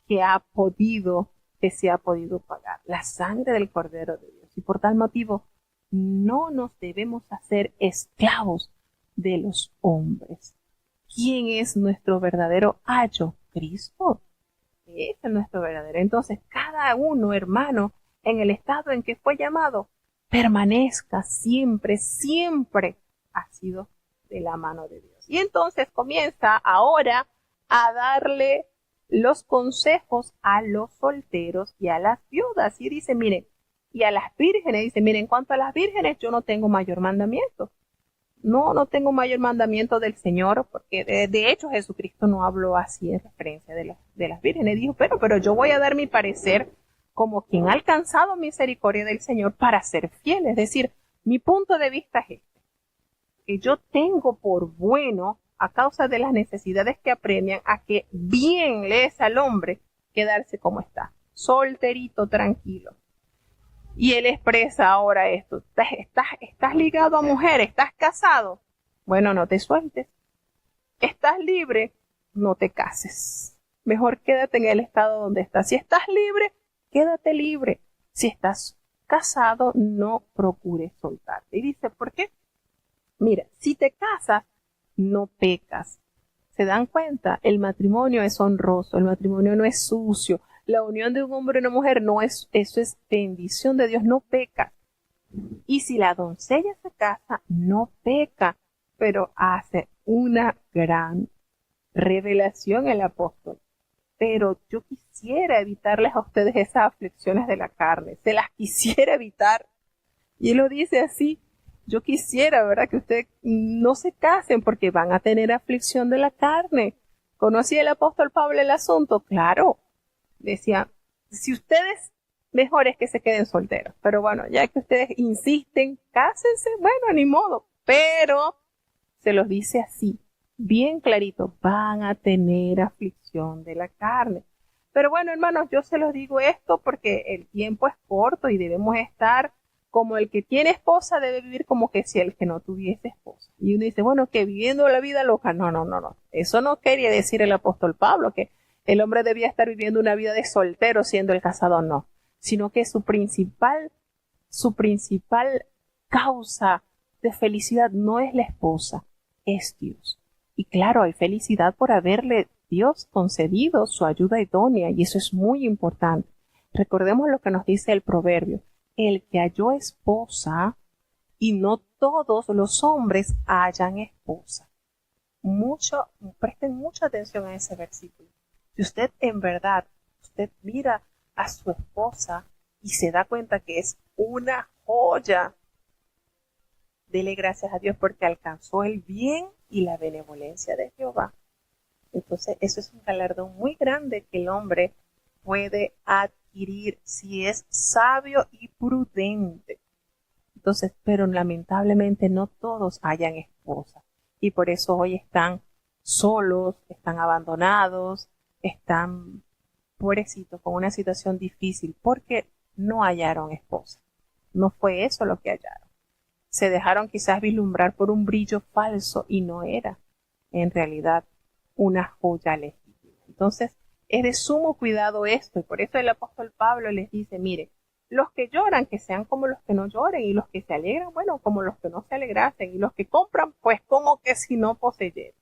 que se ha podido pagar, la sangre del Cordero de Dios. Y por tal motivo, no nos debemos hacer esclavos de los hombres. ¿Quién es nuestro verdadero ayo? Cristo. Ese es nuestro verdadero. Entonces, cada uno, hermano, en el estado en que fue llamado, permanezca siempre, siempre ha sido de la mano de Dios. Y entonces comienza ahora a darle los consejos a los solteros y a las viudas. Y dice, miren, y a las vírgenes, dice, miren, en cuanto a las vírgenes, yo no tengo mayor mandamiento. No tengo mayor mandamiento del Señor, porque de hecho Jesucristo no habló así en referencia de las vírgenes. Dijo, pero yo voy a dar mi parecer como quien ha alcanzado misericordia del Señor para ser fiel. Es decir, mi punto de vista es este, que yo tengo por bueno, a causa de las necesidades que apremian, a que bien le es al hombre quedarse como está, solterito, tranquilo. Y él expresa ahora esto, estás ligado a mujer, estás casado, bueno, no te sueltes. Estás libre, no te cases. Mejor quédate en el estado donde estás. Si estás libre, quédate libre. Si estás casado, no procures soltarte. Y dice, ¿por qué? Mira, si te casas, no pecas. ¿Se dan cuenta? El matrimonio es honroso, el matrimonio no es sucio. La unión de un hombre y una mujer eso es bendición de Dios, no peca. Y si la doncella se casa, no peca, pero hace una gran revelación el apóstol. Pero yo quisiera evitarles a ustedes esas aflicciones de la carne, se las quisiera evitar. Y él lo dice así, yo quisiera, ¿verdad?, que ustedes no se casen porque van a tener aflicción de la carne. ¿Conocía el apóstol Pablo el asunto? Claro. Decía, si ustedes mejor es que se queden solteros. Pero bueno, ya que ustedes insisten, cásense, bueno, ni modo. Pero se los dice así, bien clarito, van a tener aflicción de la carne. Pero bueno, hermanos, yo se los digo esto porque el tiempo es corto y debemos estar como el que tiene esposa debe vivir como que si el que no tuviese esposa. Y uno dice, bueno, que viviendo la vida loca. No, no, no, no. Eso no quería decir el apóstol Pablo, que el hombre debía estar viviendo una vida de soltero siendo el casado, no. Sino que su principal causa de felicidad no es la esposa, es Dios. Y claro, hay felicidad por haberle Dios concedido su ayuda idónea, y eso es muy importante. Recordemos lo que nos dice el proverbio, el que halló esposa, y no todos los hombres hallan esposa. Presten mucha atención a ese versículo. Si usted en verdad, usted mira a su esposa y se da cuenta que es una joya, dele gracias a Dios porque alcanzó el bien y la benevolencia de Jehová. Entonces, eso es un galardón muy grande que el hombre puede adquirir si es sabio y prudente. Entonces, pero lamentablemente no todos hallan esposa. Y por eso hoy están solos, están abandonados, están pobrecitos con una situación difícil porque no hallaron esposa. No fue eso lo que hallaron. Se dejaron quizás vislumbrar por un brillo falso y no era en realidad una joya legítima. Entonces, es de sumo cuidado esto, y por eso el apóstol Pablo les dice, mire, los que lloran, que sean como los que no lloren, y los que se alegran, bueno, como los que no se alegrasen, y los que compran, pues como que si no poseyeran,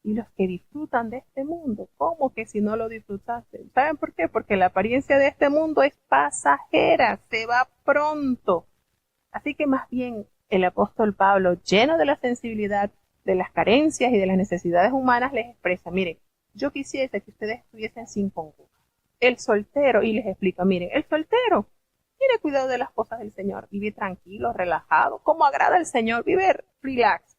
y los que disfrutan de este mundo, como que si no lo disfrutasen. ¿Saben por qué? Porque la apariencia de este mundo es pasajera, se va pronto. Así que más bien el apóstol Pablo, lleno de la sensibilidad de las carencias y de las necesidades humanas, les expresa, miren, yo quisiese que ustedes estuviesen sin cónyuge. El soltero, y les explica, miren, el soltero tiene cuidado de las cosas del Señor, vive tranquilo, relajado, como agrada al Señor, vive relax.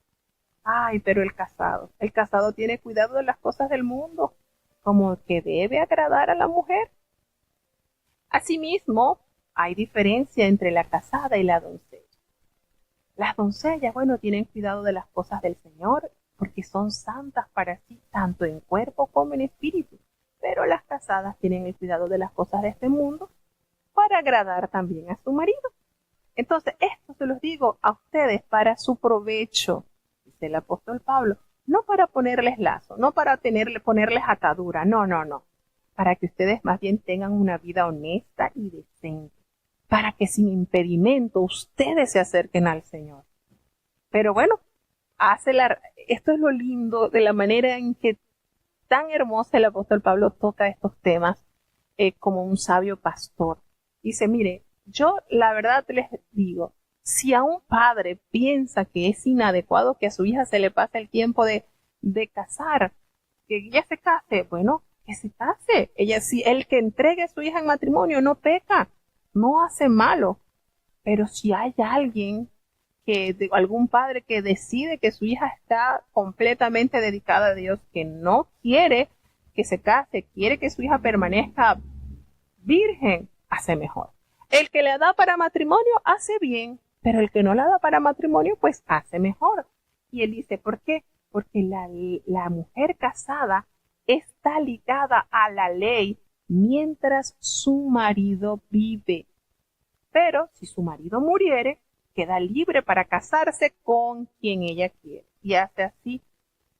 Ay, pero el casado tiene cuidado de las cosas del mundo, como que debe agradar a la mujer. Asimismo, hay diferencia entre la casada y la doncella. Las doncellas, bueno, tienen cuidado de las cosas del Señor, porque son santas para sí, tanto en cuerpo como en espíritu. Pero las casadas tienen el cuidado de las cosas de este mundo para agradar también a su marido. Entonces, esto se los digo a ustedes para su provecho, dice el apóstol Pablo, no para ponerles lazo, no para ponerles atadura, no, no, no, para que ustedes más bien tengan una vida honesta y decente, para que sin impedimento ustedes se acerquen al Señor. Pero bueno, esto es lo lindo de la manera en que tan hermosa el apóstol Pablo toca estos temas como un sabio pastor. Dice, mire, yo la verdad les digo, si a un padre piensa que es inadecuado que a su hija se le pase el tiempo de casar, que ella se case, bueno, que se case. Si el que entregue a su hija en matrimonio no peca, no hace malo. Pero si hay alguien algún padre que decide que su hija está completamente dedicada a Dios, que no quiere que se case, quiere que su hija permanezca virgen, hace mejor. El que la da para matrimonio hace bien, pero el que no la da para matrimonio, pues hace mejor. Y él dice, ¿por qué? Porque la mujer casada está ligada a la ley mientras su marido vive. Pero si su marido muriere, queda libre para casarse con quien ella quiere. Y hace así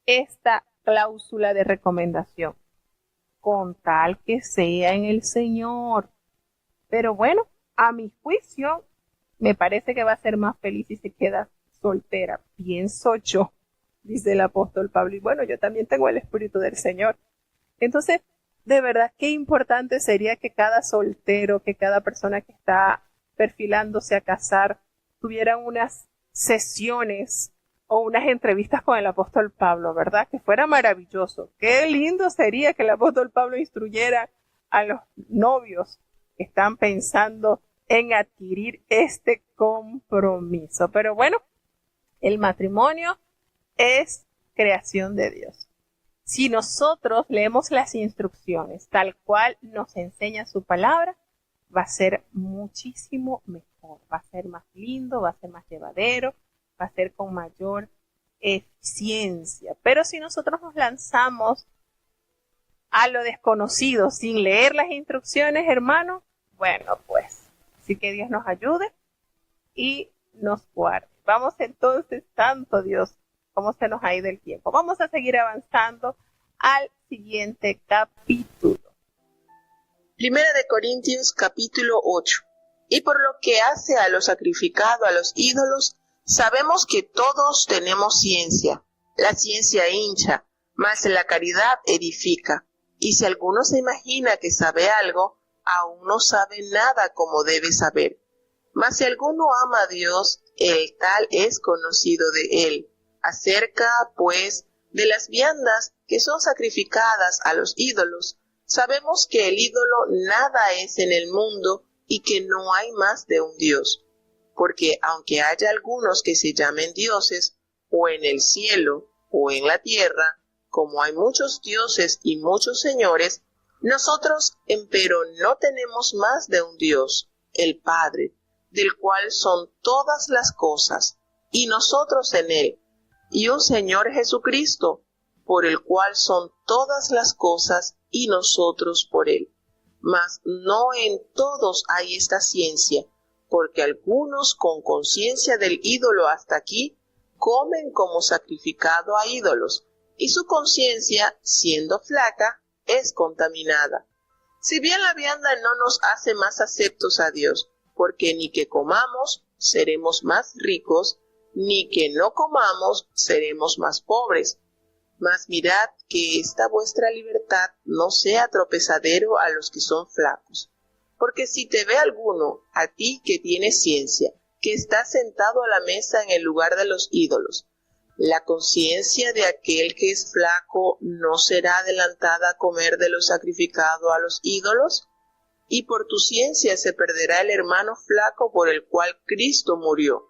esta cláusula de recomendación, con tal que sea en el Señor. Pero bueno, a mi juicio, me parece que va a ser más feliz si se queda soltera, pienso yo, dice el apóstol Pablo. Y bueno, yo también tengo el Espíritu del Señor. Entonces, de verdad, qué importante sería que cada soltero, que cada persona que está perfilándose a casar, tuvieran unas sesiones o unas entrevistas con el apóstol Pablo, ¿verdad? Que fuera maravilloso. Qué lindo sería que el apóstol Pablo instruyera a los novios que están pensando en adquirir este compromiso. Pero bueno, el matrimonio es creación de Dios. Si nosotros leemos las instrucciones tal cual nos enseña su palabra, va a ser muchísimo mejor, va a ser más lindo, va a ser más llevadero, va a ser con mayor eficiencia. Pero si nosotros nos lanzamos a lo desconocido sin leer las instrucciones, hermano, bueno, pues, así que Dios nos ayude y nos guarde. Vamos entonces, santo Dios, cómo se nos ha ido el tiempo. Vamos a seguir avanzando al siguiente capítulo. Primera de Corintios capítulo 8. Y por lo que hace a lo sacrificado a los ídolos, sabemos que todos tenemos ciencia. La ciencia hincha, mas la caridad edifica. Y si alguno se imagina que sabe algo, aún no sabe nada como debe saber. Mas si alguno ama a Dios, el tal es conocido de él. Acerca, pues, de las viandas que son sacrificadas a los ídolos, sabemos que el ídolo nada es en el mundo y que no hay más de un Dios. Porque aunque haya algunos que se llamen dioses, o en el cielo, o en la tierra, como hay muchos dioses y muchos señores, nosotros, empero, no tenemos más de un Dios, el Padre, del cual son todas las cosas, y nosotros en él, y un Señor Jesucristo, por el cual son todas las cosas, y nosotros por él. Mas no en todos hay esta ciencia, porque algunos con conciencia del ídolo hasta aquí, comen como sacrificado a ídolos, y su conciencia, siendo flaca, es contaminada. Si bien la vianda no nos hace más aceptos a Dios, porque ni que comamos seremos más ricos, ni que no comamos seremos más pobres. Mas mirad que esta vuestra libertad no sea tropezadero a los que son flacos. Porque si te ve alguno, a ti que tienes ciencia, que estás sentado a la mesa en el lugar de los ídolos, ¿la conciencia de aquel que es flaco no será adelantada a comer de lo sacrificado a los ídolos? Y por tu ciencia se perderá el hermano flaco por el cual Cristo murió.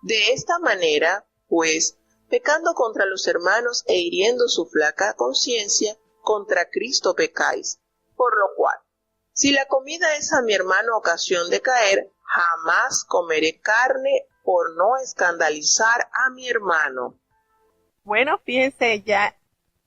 De esta manera, pues, pecando contra los hermanos e hiriendo su flaca conciencia, contra Cristo pecáis. Por lo cual, si la comida es a mi hermano ocasión de caer, jamás comeré carne por no escandalizar a mi hermano. Bueno, fíjense, ya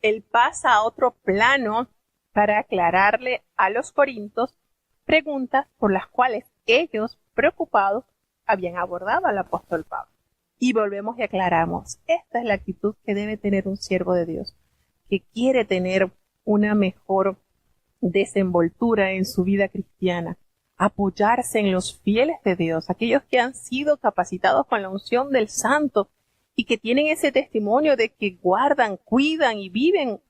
él pasa a otro plano para aclararle a los corintios preguntas por las cuales ellos, preocupados, habían abordado al apóstol Pablo. Y volvemos y aclaramos, esta es la actitud que debe tener un siervo de Dios, que quiere tener una mejor desenvoltura en su vida cristiana, apoyarse en los fieles de Dios, aquellos que han sido capacitados con la unción del Santo y que tienen ese testimonio de que guardan, cuidan y viven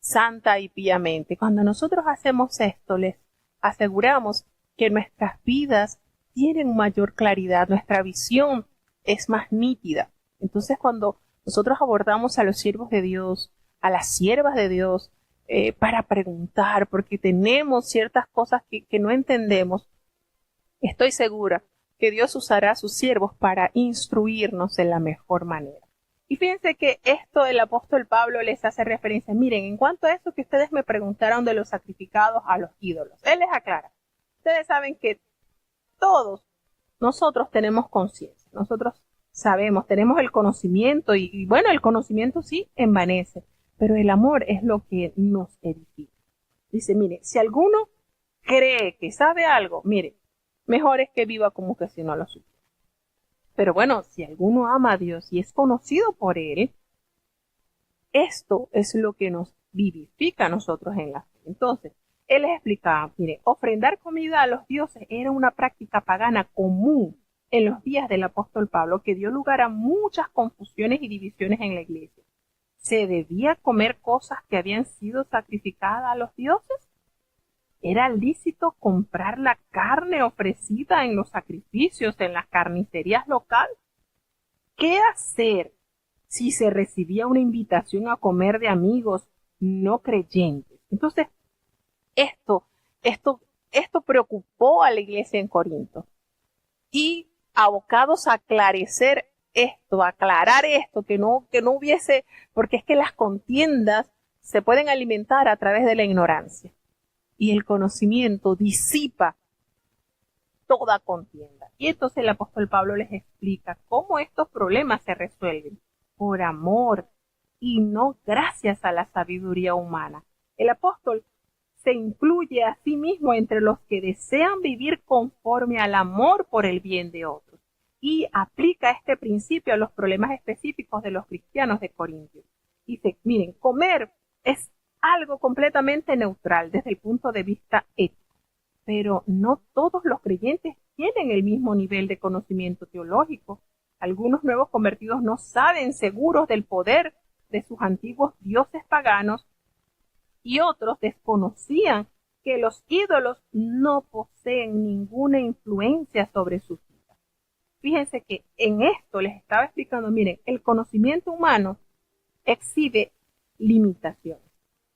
santa y piamente. Cuando nosotros hacemos esto, les aseguramos que nuestras vidas tienen mayor claridad, nuestra visión es más nítida. Entonces, cuando nosotros abordamos a los siervos de Dios, a las siervas de Dios, para preguntar, porque tenemos ciertas cosas que no entendemos, estoy segura que Dios usará a sus siervos para instruirnos en la mejor manera. Y fíjense que esto el apóstol Pablo les hace referencia. Miren, en cuanto a eso que ustedes me preguntaron de los sacrificados a los ídolos, él les aclara. Ustedes saben que todos nosotros tenemos conciencia, nosotros sabemos, tenemos el conocimiento y bueno, el conocimiento sí envanece, pero el amor es lo que nos edifica. Dice, mire, si alguno cree que sabe algo, mire, mejor es que viva como que si no lo supiera. Pero bueno, si alguno ama a Dios y es conocido por él, esto es lo que nos vivifica a nosotros en la fe. Entonces, él les explicaba, mire, ofrendar comida a los dioses era una práctica pagana común en los días del apóstol Pablo que dio lugar a muchas confusiones y divisiones en la iglesia. ¿Se debía comer cosas que habían sido sacrificadas a los dioses? ¿Era lícito comprar la carne ofrecida en los sacrificios en las carnicerías locales? ¿Qué hacer si se recibía una invitación a comer de amigos no creyentes? Entonces, esto preocupó a la iglesia en Corinto. Y abocados a aclarecer esto, a aclarar esto, que no hubiese, porque es que las contiendas se pueden alimentar a través de la ignorancia. Y el conocimiento disipa toda contienda. Y entonces el apóstol Pablo les explica cómo estos problemas se resuelven por amor y no gracias a la sabiduría humana. El apóstol se incluye a sí mismo entre los que desean vivir conforme al amor por el bien de otros y aplica este principio a los problemas específicos de los cristianos de Corintios. Dice, miren, comer es algo completamente neutral desde el punto de vista ético, pero no todos los creyentes tienen el mismo nivel de conocimiento teológico. Algunos nuevos convertidos no saben seguros del poder de sus antiguos dioses paganos y otros desconocían que los ídolos no poseen ninguna influencia sobre sus vidas. Fíjense que en esto les estaba explicando, miren, el conocimiento humano exhibe limitaciones,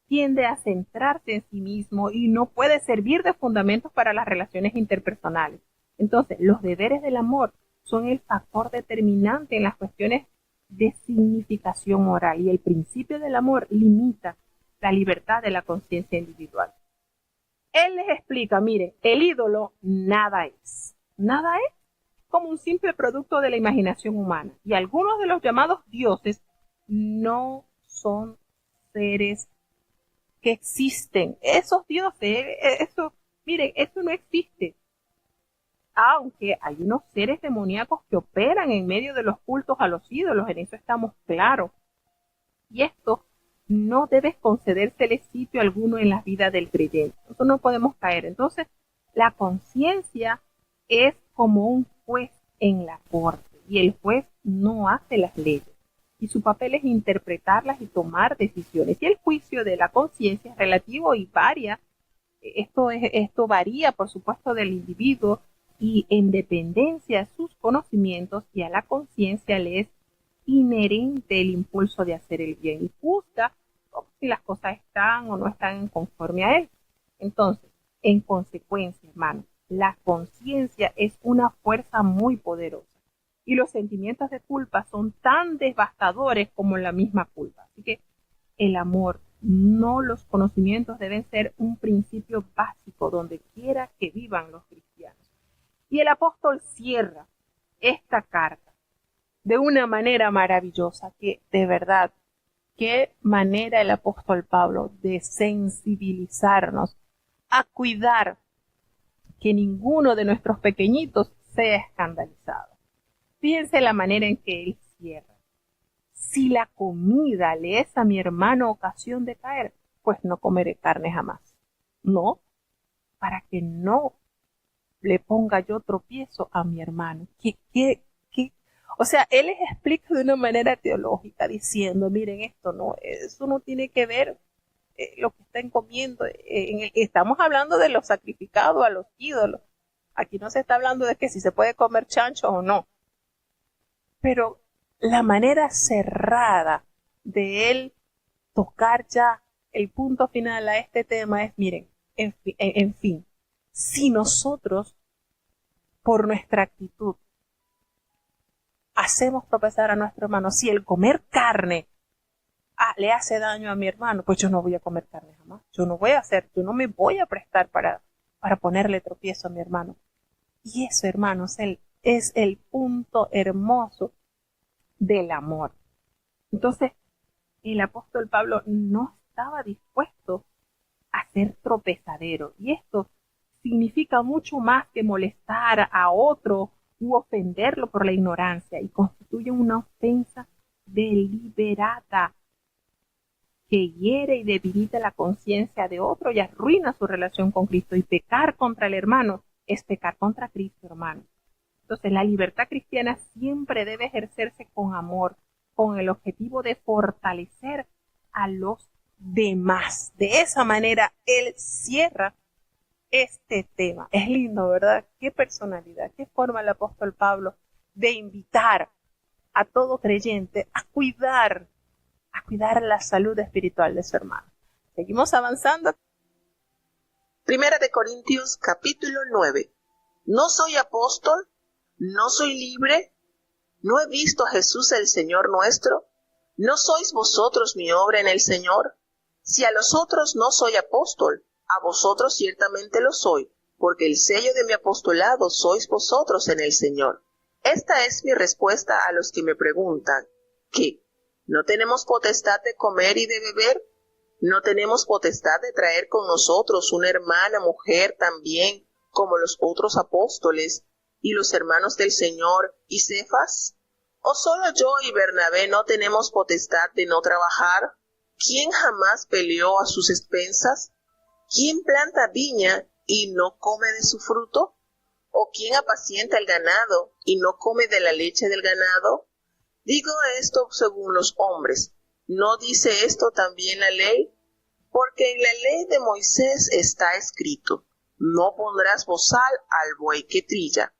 tiende a centrarse en sí mismo y no puede servir de fundamentos para las relaciones interpersonales. Entonces, los deberes del amor son el factor determinante en las cuestiones de significación moral y el principio del amor limita la libertad de la conciencia individual. Él les explica, miren, el ídolo nada es como un simple producto de la imaginación humana y algunos de los llamados dioses no son seres que existen. Esos dioses, miren, eso no existe. Aunque hay unos seres demoníacos que operan en medio de los cultos a los ídolos, en eso estamos claros. Y esto no debe concedérsele sitio alguno en la vida del creyente. Nosotros no podemos caer. Entonces, la conciencia es como un juez en la corte y el juez no hace las leyes y su papel es interpretarlas y tomar decisiones. Y el juicio de la conciencia es relativo y varía. Esto varía, por supuesto, del individuo y en dependencia de sus conocimientos, y a la conciencia le es inherente el impulso de hacer el bien y juzga si las cosas están o no están conforme a él. Entonces, en consecuencia, hermanos, la conciencia es una fuerza muy poderosa y los sentimientos de culpa son tan devastadores como la misma culpa. Así que el amor, no los conocimientos, deben ser un principio básico donde quiera que vivan los cristianos. Y el apóstol cierra esta carta de una manera maravillosa, que de verdad, qué manera el apóstol Pablo de sensibilizarnos a cuidar que ninguno de nuestros pequeñitos sea escandalizado. Fíjense la manera en que él cierra. Si la comida le es a mi hermano ocasión de caer, pues no comeré carne jamás. No, para que no le ponga yo tropiezo a mi hermano. O sea, él les explica de una manera teológica diciendo, miren, eso no tiene que ver lo que están comiendo. Estamos hablando de lo sacrificado a los ídolos. Aquí no se está hablando de que si se puede comer chancho o no. Pero la manera cerrada de él tocar ya el punto final a este tema es, miren, en fin, si nosotros, por nuestra actitud, hacemos tropezar a nuestro hermano, si el comer carne le hace daño a mi hermano, pues yo no voy a comer carne jamás. Yo no me voy a prestar para ponerle tropiezo a mi hermano. Y eso, hermanos, es el punto hermoso del amor. Entonces, el apóstol Pablo no estaba dispuesto a ser tropezadero. Y esto significa mucho más que molestar a otro u ofenderlo por la ignorancia, y constituye una ofensa deliberada que hiere y debilita la conciencia de otro y arruina su relación con Cristo. Y pecar contra el hermano es pecar contra Cristo, hermano. Entonces, la libertad cristiana siempre debe ejercerse con amor, con el objetivo de fortalecer a los demás. De esa manera, él cierra este tema. Es lindo, ¿verdad? Qué personalidad, qué forma el apóstol Pablo de invitar a todo creyente a cuidar la salud espiritual de su hermano. Seguimos avanzando. Primera de Corintios, capítulo 9. No soy apóstol, no soy libre, no he visto a Jesús el Señor nuestro, ¿no sois vosotros mi obra en el Señor? Si a los otros no soy apóstol, a vosotros ciertamente lo soy, porque el sello de mi apostolado sois vosotros en el Señor. Esta es mi respuesta a los que me preguntan, ¿qué? ¿No tenemos potestad de comer y de beber? ¿No tenemos potestad de traer con nosotros una hermana mujer también, como los otros apóstoles y los hermanos del Señor y Cefas? ¿O solo yo y Bernabé no tenemos potestad de no trabajar? ¿Quién jamás peleó a sus expensas? ¿Quién planta viña y no come de su fruto? ¿O quién apacienta el ganado y no come de la leche del ganado? Digo esto según los hombres. ¿No dice esto también la ley? Porque en la ley de Moisés está escrito, no pondrás bozal al buey que trilla.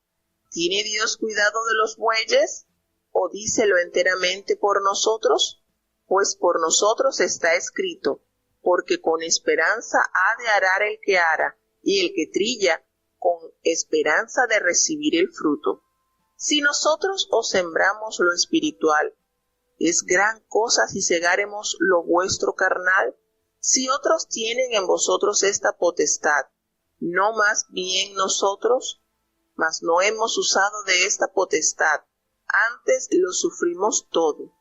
¿Tiene Dios cuidado de los bueyes? ¿O dícelo enteramente por nosotros? Pues por nosotros está escrito, porque con esperanza ha de arar el que ara, y el que trilla, con esperanza de recibir el fruto. Si nosotros os sembramos lo espiritual, ¿es gran cosa si segáremos lo vuestro carnal? Si otros tienen en vosotros esta potestad, ¿no más bien nosotros? Mas no hemos usado de esta potestad, antes lo sufrimos todo,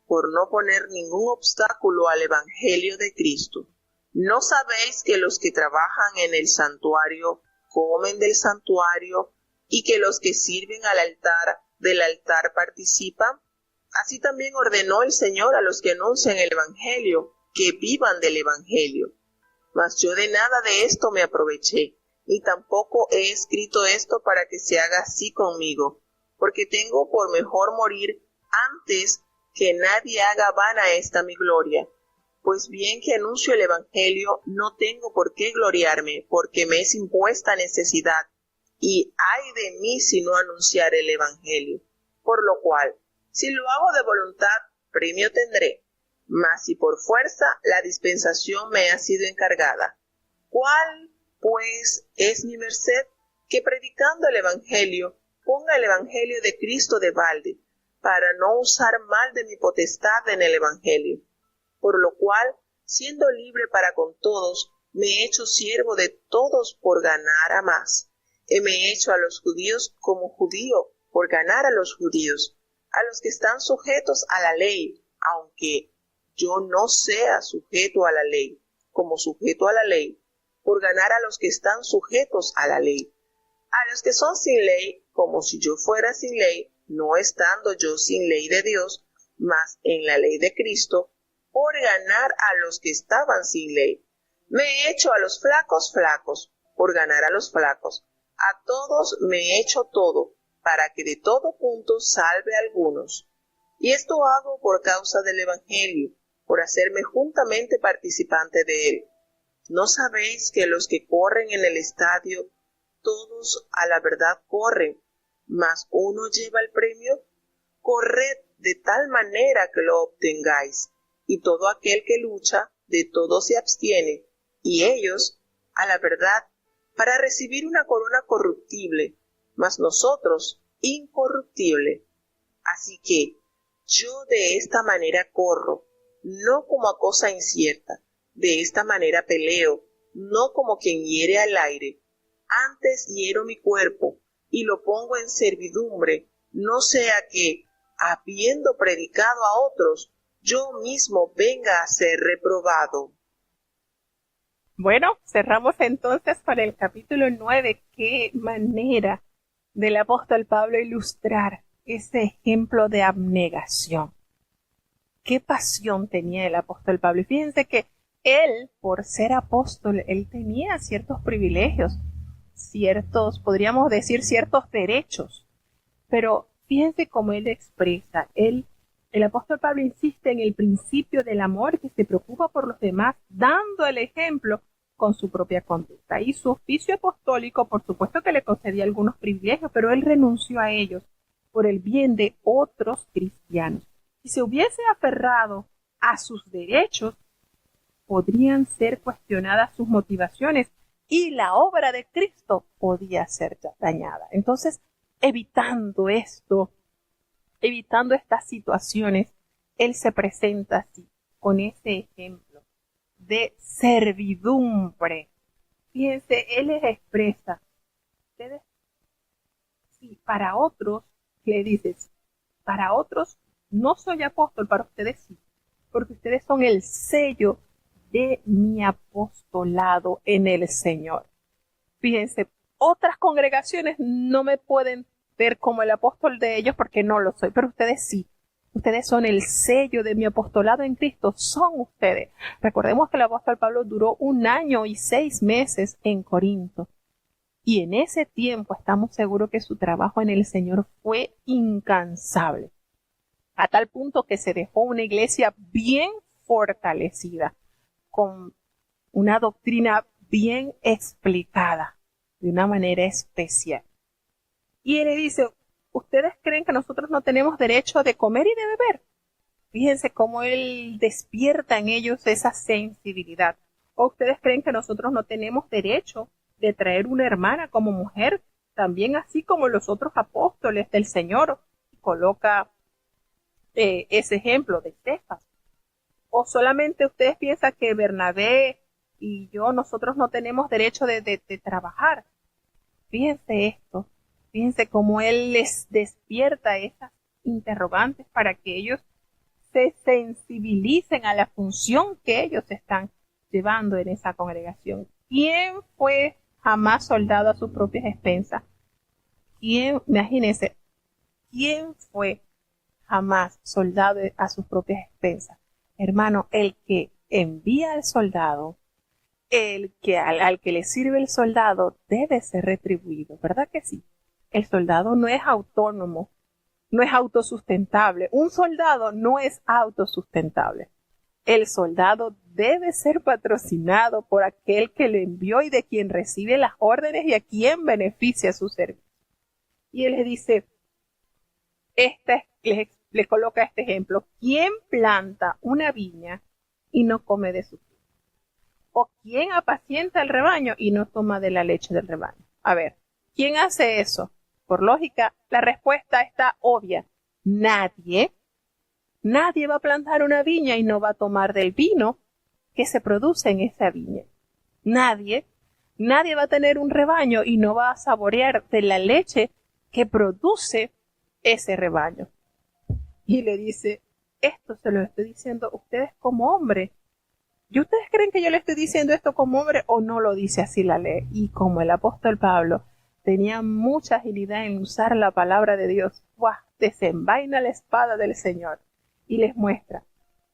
por no poner ningún obstáculo al Evangelio de Cristo. ¿No sabéis que los que trabajan en el santuario comen del santuario y que los que sirven al altar del altar participan? Así también ordenó el Señor a los que anuncian el Evangelio, que vivan del Evangelio. Mas yo de nada de esto me aproveché, ni tampoco he escrito esto para que se haga así conmigo, porque tengo por mejor morir antes que nadie haga vana esta mi gloria. Pues bien que anuncio el Evangelio, no tengo por qué gloriarme, porque me es impuesta necesidad, y ay de mí si no anunciar el Evangelio. Por lo cual, si lo hago de voluntad, premio tendré, mas si por fuerza, la dispensación me ha sido encargada. ¿Cuál, pues, es mi merced? Que predicando el Evangelio, ponga el Evangelio de Cristo de balde, para no usar mal de mi potestad en el Evangelio. Por lo cual, siendo libre para con todos, me he hecho siervo de todos por ganar a más. Me he hecho a los judíos como judío por ganar a los judíos, a los que están sujetos a la ley, aunque yo no sea sujeto a la ley, como sujeto a la ley, por ganar a los que están sujetos a la ley. A los que son sin ley, como si yo fuera sin ley, no estando yo sin ley de Dios, mas en la ley de Cristo, por ganar a los que estaban sin ley. Me he hecho a los flacos flacos, por ganar a los flacos. A todos me he hecho todo, para que de todo punto salve a algunos. Y esto hago por causa del Evangelio, por hacerme juntamente participante de él. ¿No sabéis que los que corren en el estadio, todos a la verdad corren, mas uno lleva el premio? Corred de tal manera que lo obtengáis. Y todo aquel que lucha, de todo se abstiene, y ellos, a la verdad, para recibir una corona corruptible, mas nosotros, incorruptible. Así que, yo de esta manera corro, no como a cosa incierta, de esta manera peleo, no como quien hiere al aire. Antes hiero mi cuerpo, y lo pongo en servidumbre, no sea que, habiendo predicado a otros, yo mismo venga a ser reprobado. Bueno, cerramos entonces con el capítulo 9. Qué manera del apóstol Pablo ilustrar ese ejemplo de abnegación. Qué pasión tenía el apóstol Pablo. Y fíjense que él, por ser apóstol, él tenía ciertos privilegios, podríamos decir, ciertos derechos. Pero fíjense cómo él expresa. El apóstol Pablo insiste en el principio del amor, que se preocupa por los demás, dando el ejemplo con su propia conducta. Y su oficio apostólico, por supuesto que le concedía algunos privilegios, pero él renunció a ellos por el bien de otros cristianos. Si se hubiese aferrado a sus derechos, podrían ser cuestionadas sus motivaciones y la obra de Cristo podía ser dañada. Entonces, evitando estas situaciones, él se presenta así, con ese ejemplo de servidumbre. Fíjense, él les expresa ustedes, sí, para otros, le dices, para otros no soy apóstol, para ustedes sí, porque ustedes son el sello de mi apostolado en el Señor. Fíjense, otras congregaciones no me pueden ver como el apóstol de ellos porque no lo soy, pero ustedes sí. Ustedes son el sello de mi apostolado en Cristo, son ustedes. Recordemos que el apóstol Pablo duró 1 año y 6 meses en Corinto. Y en ese tiempo estamos seguros que su trabajo en el Señor fue incansable. A tal punto que se dejó una iglesia bien fortalecida, con una doctrina bien explicada, de una manera especial. Y él le dice, ¿ustedes creen que nosotros no tenemos derecho de comer y de beber? Fíjense cómo él despierta en ellos esa sensibilidad. ¿O ustedes creen que nosotros no tenemos derecho de traer una hermana como mujer, también así como los otros apóstoles del Señor? Coloca ese ejemplo de Cefas. ¿O solamente ustedes piensan que Bernabé y yo, nosotros no tenemos derecho de trabajar? Fíjense esto, fíjense cómo él les despierta esas interrogantes para que ellos se sensibilicen a la función que ellos están llevando en esa congregación. ¿Quién fue jamás soldado a sus propias expensas? Imagínense, ¿quién fue jamás soldado a sus propias expensas? Hermano, el que envía al soldado, al que le sirve el soldado debe ser retribuido, ¿verdad que sí? El soldado no es autónomo, no es autosustentable. Un soldado no es autosustentable. El soldado debe ser patrocinado por aquel que lo envió y de quien recibe las órdenes y a quien beneficia su servicio. Y él le dice, le coloca este ejemplo: ¿quién planta una viña y no come de su fruto? ¿O quién apacienta el rebaño y no toma de la leche del rebaño? A ver, ¿quién hace eso? Por lógica, la respuesta está obvia. Nadie. Nadie va a plantar una viña y no va a tomar del vino que se produce en esa viña. Nadie. Nadie va a tener un rebaño y no va a saborear de la leche que produce ese rebaño. Y le dice, esto se lo estoy diciendo a ustedes como hombres. ¿Y ustedes creen que yo le estoy diciendo esto como hombre o no lo dice así la ley? Y como el apóstol Pablo tenía mucha agilidad en usar la palabra de Dios, ¡guau!, desenvaina la espada del Señor y les muestra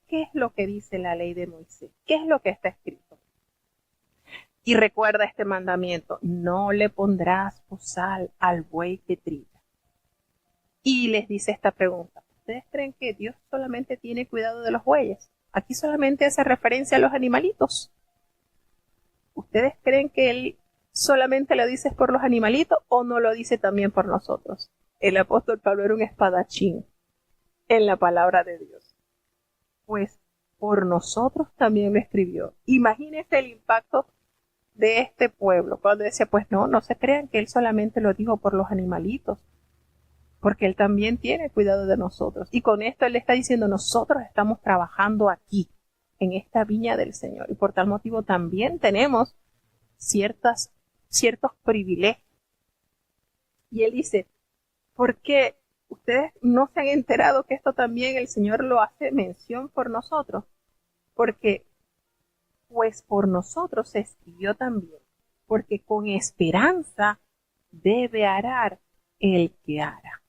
qué es lo que dice la ley de Moisés, qué es lo que está escrito. Y recuerda este mandamiento: no le pondrás bozal al buey que trilla. Y les dice esta pregunta: ¿ustedes creen que Dios solamente tiene cuidado de los bueyes? Aquí solamente hace referencia a los animalitos. ¿Ustedes creen que Él solamente lo dice por los animalitos o no lo dice también por nosotros? El apóstol Pablo era un espadachín en la palabra de Dios. Pues por nosotros también lo escribió. Imagínense el impacto de este pueblo cuando decía, pues no se crean que Él solamente lo dijo por los animalitos, porque Él también tiene cuidado de nosotros. Y con esto Él le está diciendo, nosotros estamos trabajando aquí, en esta viña del Señor. Y por tal motivo también tenemos ciertos privilegios. Y Él dice, ¿por qué ustedes no se han enterado que esto también el Señor lo hace mención por nosotros? Porque, pues por nosotros se escribió también, porque con esperanza debe arar el que ara.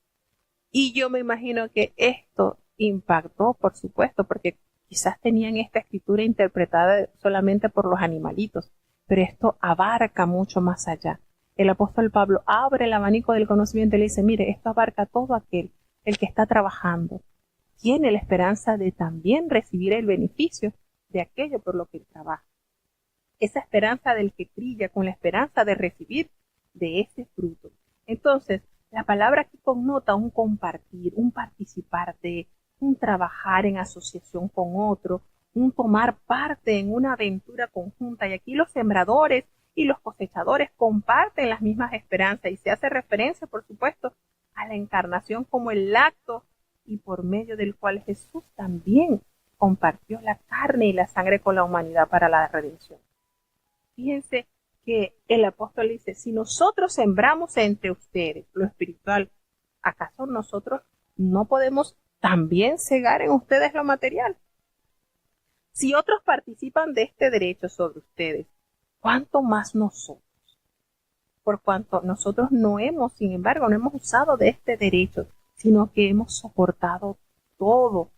Y yo me imagino que esto impactó, por supuesto, porque quizás tenían esta escritura interpretada solamente por los animalitos, pero esto abarca mucho más allá. El apóstol Pablo abre el abanico del conocimiento y le dice, mire, esto abarca todo aquel, el que está trabajando, tiene la esperanza de también recibir el beneficio de aquello por lo que él trabaja. Esa esperanza del que trilla con la esperanza de recibir de ese fruto. Entonces, la palabra aquí connota un compartir, un participar de, un trabajar en asociación con otro, un tomar parte en una aventura conjunta. Y aquí los sembradores y los cosechadores comparten las mismas esperanzas y se hace referencia, por supuesto, a la encarnación como el acto y por medio del cual Jesús también compartió la carne y la sangre con la humanidad para la redención. Fíjense que el apóstol dice, si nosotros sembramos entre ustedes lo espiritual, ¿acaso nosotros no podemos también segar en ustedes lo material? Si otros participan de este derecho sobre ustedes, ¿cuánto más nosotros? Por cuanto nosotros no hemos, sin embargo, no hemos usado de este derecho, sino que hemos soportado todo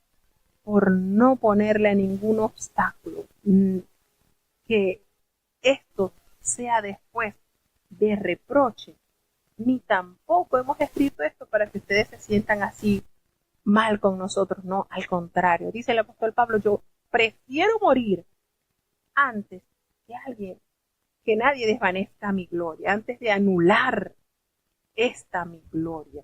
por no ponerle a ningún obstáculo que esto sea después de reproche, ni tampoco hemos escrito esto para que ustedes se sientan así mal con nosotros, no, al contrario, dice el apóstol Pablo, yo prefiero morir antes que nadie desvanezca mi gloria, antes de anular mi gloria,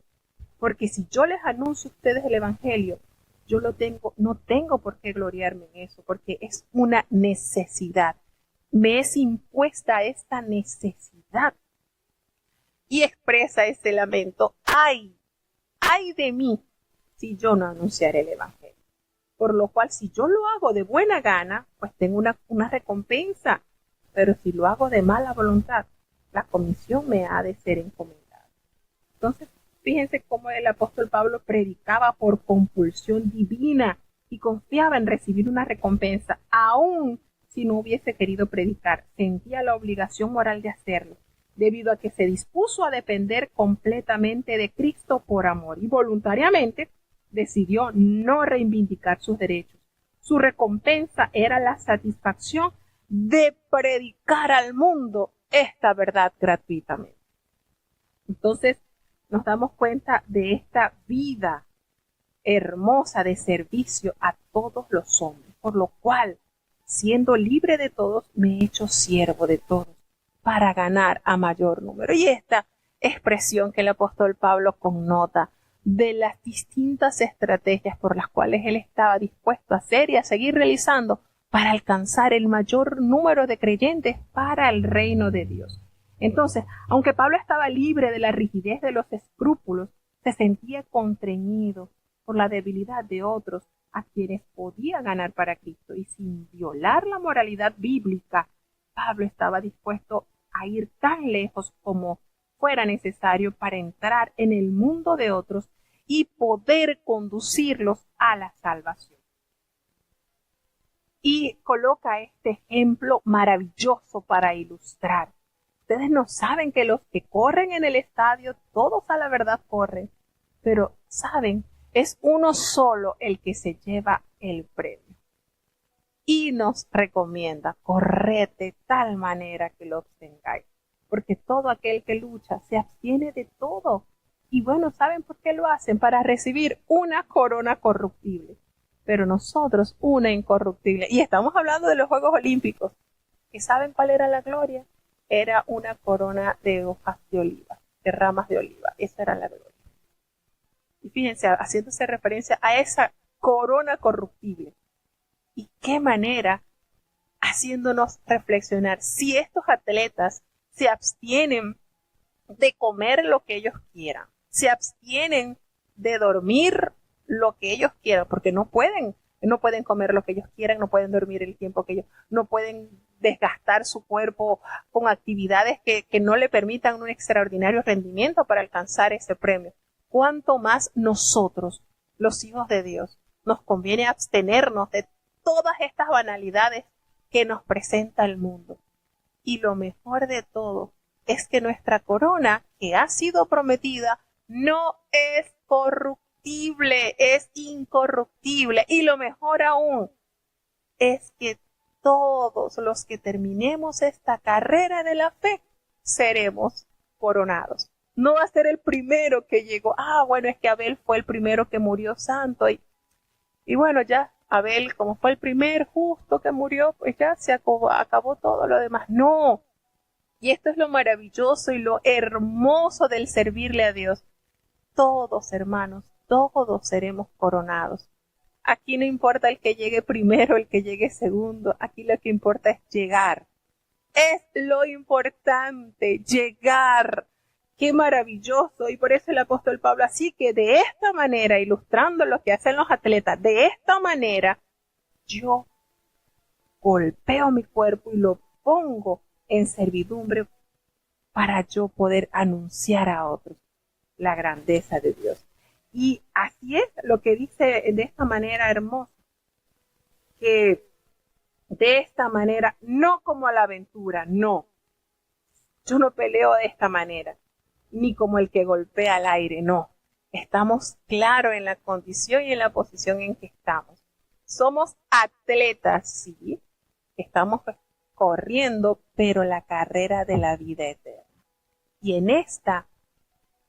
porque si yo les anuncio a ustedes el evangelio, yo no tengo por qué gloriarme en eso, porque es una necesidad. Me es impuesta esta necesidad. Y expresa ese lamento, ay de mí, si yo no anunciaré el evangelio. Por lo cual, si yo lo hago de buena gana, pues tengo una recompensa. Pero si lo hago de mala voluntad, la comisión me ha de ser encomendada. Entonces, fíjense cómo el apóstol Pablo predicaba por compulsión divina y confiaba en recibir una recompensa, aun si no hubiese querido predicar. Sentía la obligación moral de hacerlo, debido a que se dispuso a depender completamente de Cristo por amor y voluntariamente decidió no reivindicar sus derechos. Su recompensa era la satisfacción de predicar al mundo esta verdad gratuitamente. Entonces, nos damos cuenta de esta vida hermosa de servicio a todos los hombres, por lo cual, siendo libre de todos, me he hecho siervo de todos para ganar a mayor número. Y esta expresión que el apóstol Pablo connota de las distintas estrategias por las cuales él estaba dispuesto a hacer y a seguir realizando para alcanzar el mayor número de creyentes para el reino de Dios. Entonces, aunque Pablo estaba libre de la rigidez de los escrúpulos, se sentía constreñido por la debilidad de otros a quienes podía ganar para Cristo, y sin violar la moralidad bíblica, Pablo estaba dispuesto a ir tan lejos como fuera necesario para entrar en el mundo de otros y poder conducirlos a la salvación. Y coloca este ejemplo maravilloso para ilustrar. Ustedes no saben que los que corren en el estadio, todos a la verdad corren, pero saben, es uno solo el que se lleva el premio. Y nos recomienda, corred de tal manera que lo obtengáis, porque todo aquel que lucha se abstiene de todo. Y bueno, ¿saben por qué lo hacen? Para recibir una corona corruptible, pero nosotros una incorruptible. Y estamos hablando de los Juegos Olímpicos, que ¿saben cuál era la gloria? Era una corona de hojas de oliva, de ramas de oliva. Esa era la gloria. Y fíjense, haciéndose referencia a esa corona corruptible. ¿Y qué manera? Haciéndonos reflexionar. Si estos atletas se abstienen de comer lo que ellos quieran, se abstienen de dormir lo que ellos quieran, porque no pueden comer lo que ellos quieran, no pueden dormir el tiempo que ellos, no pueden desgastar su cuerpo con actividades que no le permitan un extraordinario rendimiento para alcanzar ese premio. ¿Cuánto más nosotros, los hijos de Dios, nos conviene abstenernos de todas estas banalidades que nos presenta el mundo? Y lo mejor de todo es que nuestra corona, que ha sido prometida, no es corruptible, es incorruptible. Y lo mejor aún es que todos los que terminemos esta carrera de la fe seremos coronados. No va a ser el primero que llegó. Bueno, es que Abel fue el primero que murió santo. Y bueno, ya Abel, como fue el primer justo que murió, pues ya se acabó todo lo demás. No. Y esto es lo maravilloso y lo hermoso del servirle a Dios. Todos, hermanos, todos seremos coronados. Aquí no importa el que llegue primero, el que llegue segundo. Aquí lo que importa es llegar. Es lo importante, llegar. ¡Qué maravilloso! Y por eso el apóstol Pablo, así que de esta manera, ilustrando lo que hacen los atletas, de esta manera, yo golpeo mi cuerpo y lo pongo en servidumbre para yo poder anunciar a otros la grandeza de Dios. Y así es lo que dice de esta manera hermosa, que de esta manera, no como a la aventura, no. Yo no peleo de esta manera, ni como el que golpea al aire, no. Estamos claros en la condición y en la posición en que estamos. Somos atletas, sí, estamos corriendo, pero la carrera de la vida eterna. Y en esta,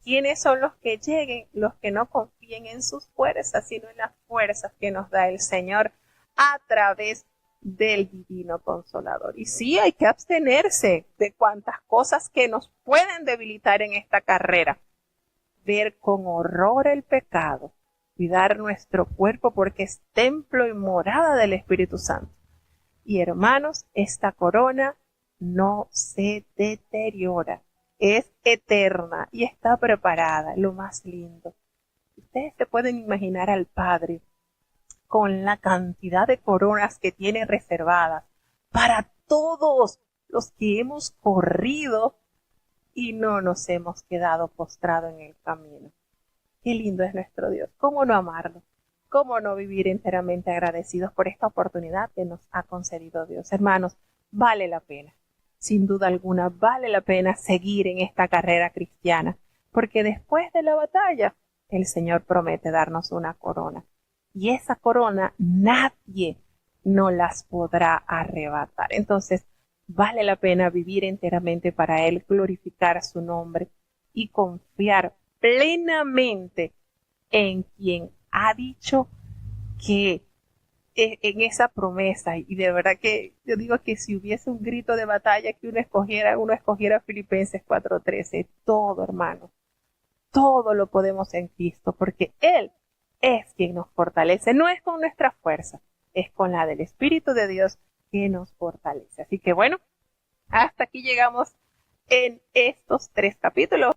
¿quiénes son los que lleguen? Los que no confíen en sus fuerzas, sino en las fuerzas que nos da el Señor a través del Divino Consolador. Y sí, hay que abstenerse de cuantas cosas que nos pueden debilitar en esta carrera. Ver con horror el pecado, cuidar nuestro cuerpo porque es templo y morada del Espíritu Santo. Y hermanos, esta corona no se deteriora, es eterna y está preparada, lo más lindo. Ustedes se pueden imaginar al Padre con la cantidad de coronas que tiene reservadas para todos los que hemos corrido y no nos hemos quedado postrados en el camino. Qué lindo es nuestro Dios. ¿Cómo no amarlo? ¿Cómo no vivir enteramente agradecidos por esta oportunidad que nos ha concedido Dios? Hermanos, vale la pena. Sin duda alguna, vale la pena seguir en esta carrera cristiana, porque después de la batalla, el Señor promete darnos una corona. Y esa corona nadie no las podrá arrebatar. Entonces, vale la pena vivir enteramente para Él, glorificar su nombre y confiar plenamente en quien ha dicho que en esa promesa. Y de verdad que yo digo que si hubiese un grito de batalla que uno escogiera Filipenses 4:13. Todo, hermano, todo lo podemos en Cristo, porque Él es quien nos fortalece. No es con nuestra fuerza, es con la del Espíritu de Dios que nos fortalece. Así que bueno, hasta aquí llegamos en estos 3 capítulos.